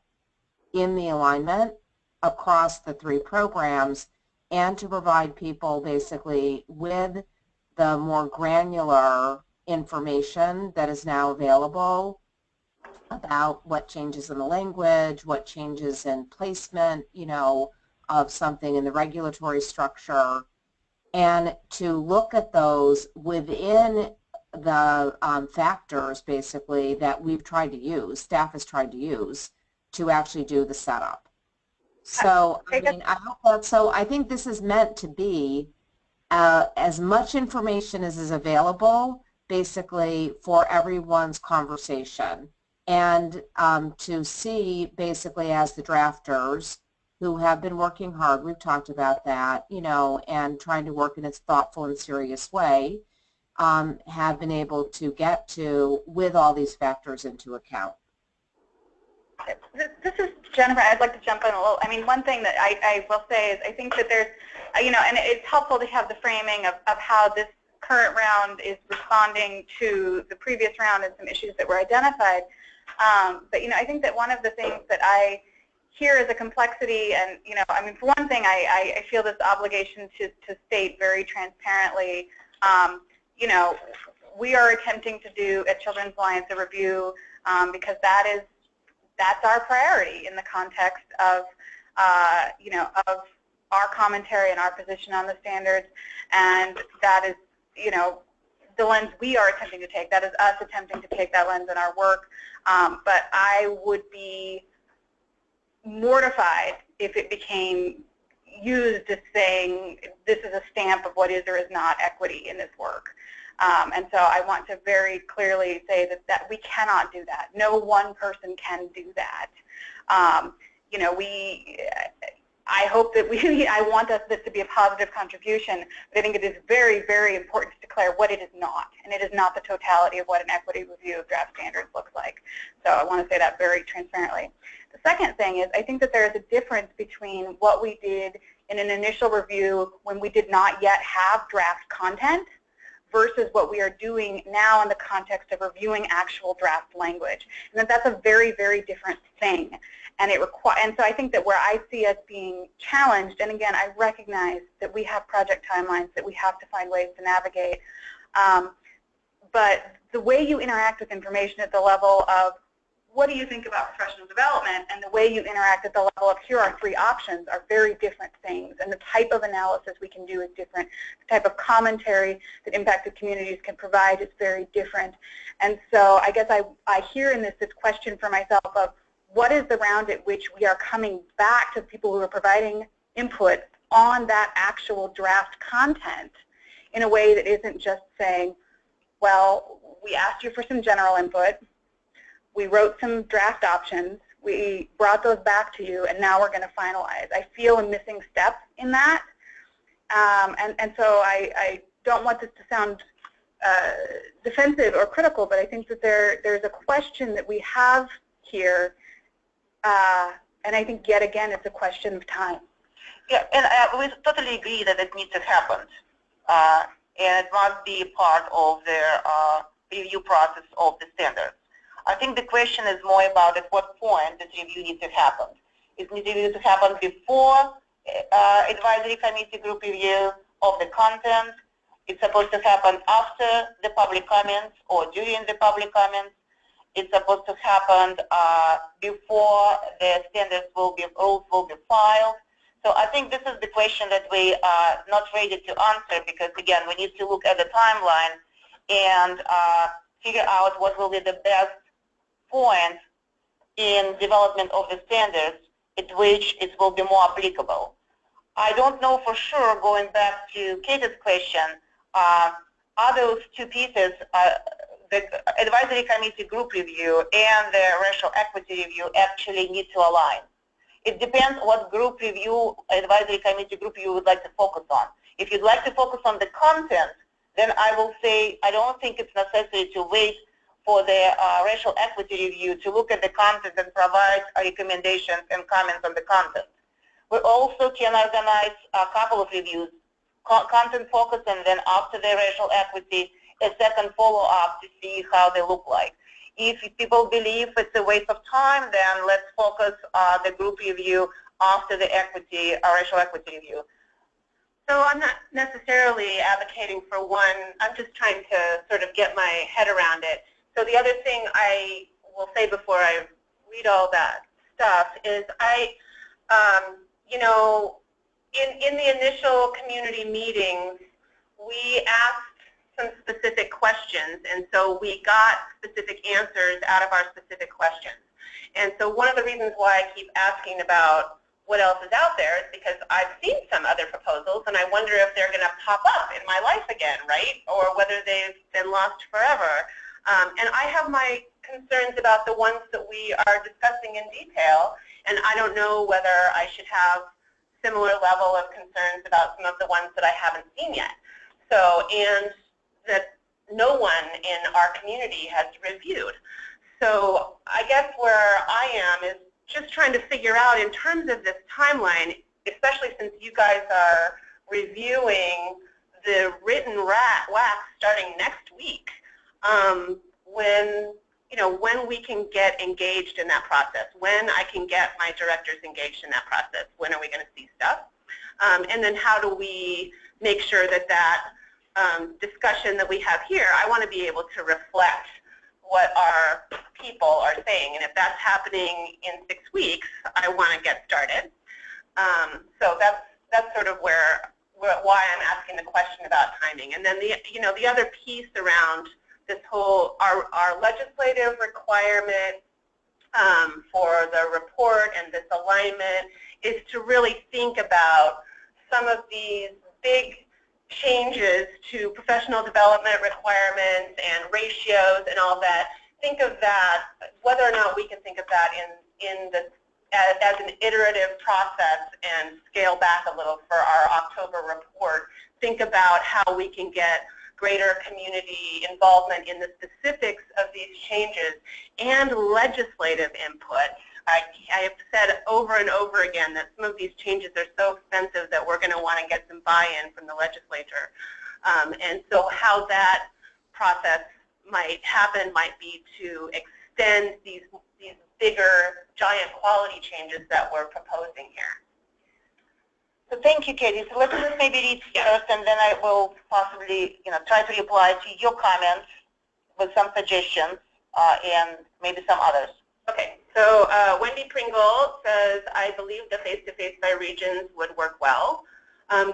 in the alignment across the 3 programs, and to provide people basically with the more granular information that is now available about what changes in the language, what changes in placement, you know, of something in the regulatory structure, and to look at those within the factors, basically, that we've tried to use, staff has tried to use, to actually do the setup. So, I mean, I hope that, so I think this is meant to be as much information as is available, basically, for everyone's conversation. and to see basically as the drafters who have been working hard, we've talked about that, you know, and trying to work in a thoughtful and serious way, have been able to get to with all these factors into account. This is Jennifer. I'd like to jump in a little. I mean, one thing that I will say is I think that there's, you know, and it's helpful to have the framing of how this current round is responding to the previous round and some issues that were identified. But, you know, I think that one of the things that I hear is a complexity, and, you know, I mean, for one thing, I feel this obligation to state very transparently, you know, we are attempting to do at Children's Alliance a review because that's our priority in the context of, you know, of our commentary and our position on the standards, and that is, you know, the lens we are attempting to take. That is us attempting to take that lens in our work. But I would be mortified if it became used as saying this is a stamp of what is or is not equity in this work. And so I want to very clearly say that we cannot do that. No one person can do that. You know, I hope that I want this to be a positive contribution, but I think it is very, very important to declare what it is not, and it is not the totality of what an equity review of draft standards looks like. So I want to say that very transparently. The second thing is I think that there is a difference between what we did in an initial review when we did not yet have draft content versus what we are doing now in the context of reviewing actual draft language. And that's a very, very different thing. And so I think that where I see us being challenged, and again, I recognize that we have project timelines, that we have to find ways to navigate, but the way you interact with information at the level of what do you think about professional development and the way you interact at the level of here are 3 options are very different things, and the type of analysis we can do is different. The type of commentary that impacted communities can provide is very different. And so I guess I hear in this question for myself of what is the round at which we are coming back to people who are providing input on that actual draft content in a way that isn't just saying, well, we asked you for some general input, we wrote some draft options, we brought those back to you, and now we're going to finalize. I feel a missing step in that, and so I don't want this to sound defensive or critical, but I think that there's a question that we have here, and I think yet again it's a question of time. Yeah, and we totally agree that it needs to happen, and it must be part of their review process of the standards. I think the question is more about at what point this review needs to happen. It needs to happen before advisory committee group review of the content. It's supposed to happen after the public comments or during the public comments. It's supposed to happen before the standards rules will be filed. So I think this is the question that we are not ready to answer because, again, we need to look at the timeline and figure out what will be the best point in development of the standards at which it will be more applicable. I don't know for sure, going back to Katie's question, are those 2 pieces, the advisory committee group review and the racial equity review, actually need to align. It depends what group review, advisory committee group you would like to focus on. If you'd like to focus on the content, then I will say I don't think it's necessary to wait for the racial equity review to look at the content and provide recommendations and comments on the content. We also can organize a couple of reviews, content focus, and then after the racial equity, a second follow-up to see how they look like. If people believe it's a waste of time, then let's focus the group review after the racial equity review. So I'm not necessarily advocating for one. I'm just trying to sort of get my head around it. So the other thing I will say before I read all that stuff is you know, in the initial community meetings, we asked some specific questions, and so we got specific answers out of our specific questions. And so one of the reasons why I keep asking about what else is out there is because I've seen some other proposals, and I wonder if they're going to pop up in my life again, right? Or whether they've been lost forever. And I have my concerns about the ones that we are discussing in detail, and I don't know whether I should have similar level of concerns about some of the ones that I haven't seen yet. So, and that no one in our community has reviewed. So I guess where I am is just trying to figure out in terms of this timeline, especially since you guys are reviewing the written WAC starting next week, when we can get engaged in that process, when I can get my directors engaged in that process, when are we going to see stuff, and then how do we make sure that that discussion that we have here, I want to be able to reflect what our people are saying, and if that's happening in 6 weeks, I want to get started. So that's sort of why I'm asking the question about timing. And then the other piece around this whole our legislative requirement for the report and this alignment is to really think about some of these big changes to professional development requirements and ratios and all that. Think of that, whether or not we can think of that as an iterative process and scale back a little for our October report. Think about how we can get greater community involvement in the specifics of these changes and legislative input. I have said over and over again that some of these changes are so expensive that we're going to want to get some buy-in from the legislature. And so how that process might happen might be to extend these bigger, giant quality changes that we're proposing here. So thank you, Katie. So let's just maybe read first, and then I will possibly, try to reply to your comments with some suggestions and maybe some others. Okay. So Wendy Pringle says, I believe the face-to-face by regions would work well.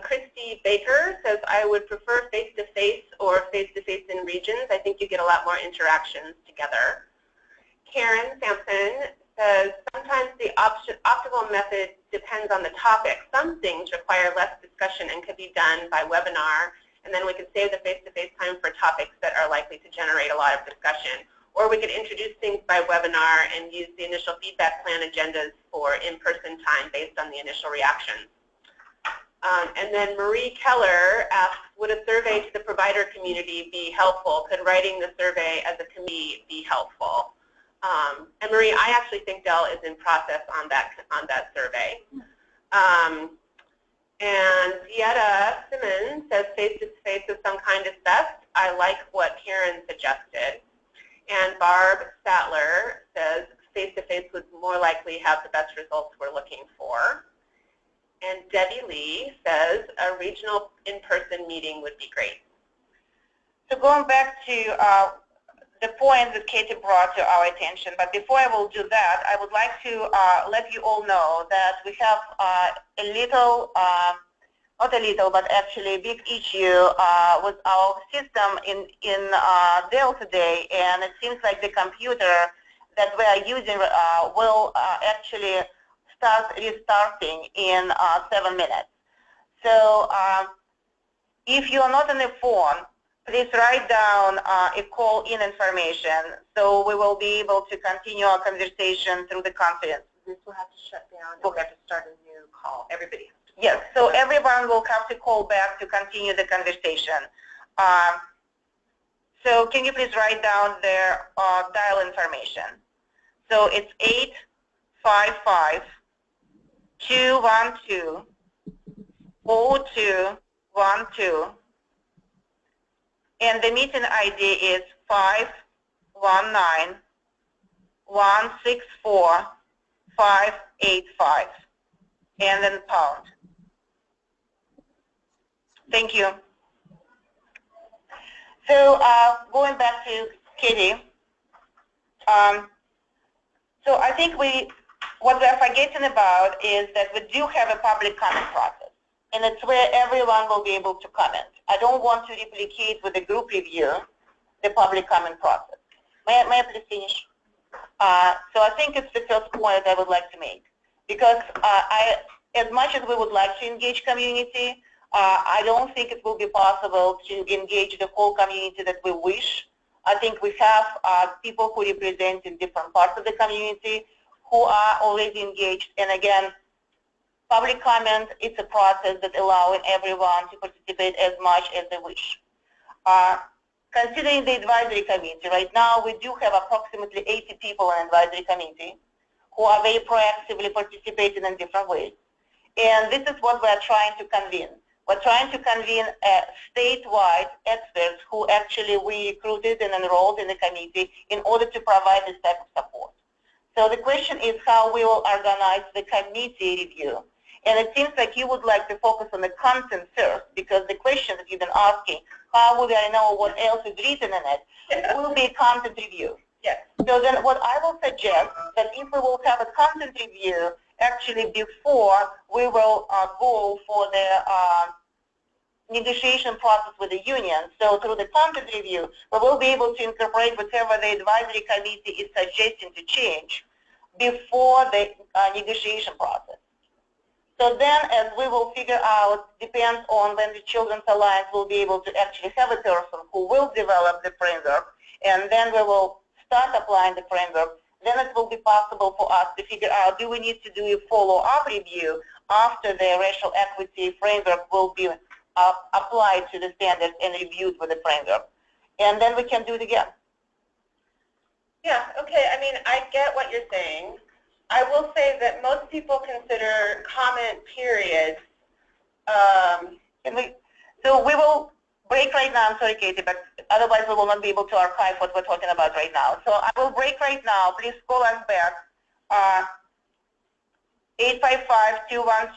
Christy Baker says, I would prefer face-to-face or face-to-face in regions. I think you get a lot more interactions together. Karen Sampson says, sometimes the optimal method depends on the topic. Some things require less discussion and could be done by webinar, and then we could save the face-to-face time for topics that are likely to generate a lot of discussion. Or we could introduce things by webinar and use the initial feedback plan agendas for in-person time based on the initial reactions. And then Marie Keller asks, would a survey to the provider community be helpful? Could writing the survey as a committee be helpful? And Marie, I actually think Dell is in process on that survey. And Dieta Simmons says face-to-face of some kind is best. I like what Karen suggested. And Barb Statler says face-to-face would more likely have the best results we're looking for. And Debbie Lee says a regional in-person meeting would be great. So going back to the point that Katie brought to our attention, but before I will do that, I would like to let you all know that we have a little, not a little, but actually a big issue with our system in Dell today, and it seems like the computer that we are using will actually start restarting in 7 minutes. So if you are not on the phone, please write down a call-in information so we will be able to continue our conversation through the conference. This will have to shut down and we have to start a new call. Everybody has to. Yes, so everyone will have to call back to continue the conversation. So can you please write down their dial information? So it's 855-212-0212. And the meeting ID is 519-164-585, and then pound. Thank you. So going back to Katie, so I think what we are forgetting about is that we do have a public comment process, and it's where everyone will be able to comment. I don't want to replicate with the group review the public comment process. May I please finish? So I think it's the first point I would like to make, because as much as we would like to engage community, I don't think it will be possible to engage the whole community that we wish I think we have people who represent in different parts of the community who are already engaged. And again, public comment, it's a process that allowing everyone to participate as much as they wish. Considering the advisory committee, right now we do have approximately 80 people in advisory committee who are very proactively participating in different ways. And this is what we're trying to convene. We're trying to convene statewide experts who actually we recruited and enrolled in the committee in order to provide this type of support. So the question is how we will organize the committee review. And it seems like you would like to focus on the content first, because the question that you've been asking, how would I know what else is written in it, will be a content review. Yes. So then what I will suggest that if we will have a content review actually before we will go for the negotiation process with the union. So through the content review, we will be able to incorporate whatever the advisory committee is suggesting to change before the negotiation process. So then as we will figure out, depends on when the Children's Alliance will be able to actually have a person who will develop the framework, and then we will start applying the framework. Then it will be possible for us to figure out, do we need to do a follow-up review after the racial equity framework will be applied to the standards and reviewed with the framework. And then we can do it again. Yeah, okay. I mean, I get what you're saying. I will say that most people consider comment periods. So we will break right now. I'm sorry, Katie, but otherwise we will not be able to archive what we're talking about right now. So I will break right now. Please call us back. 855-212.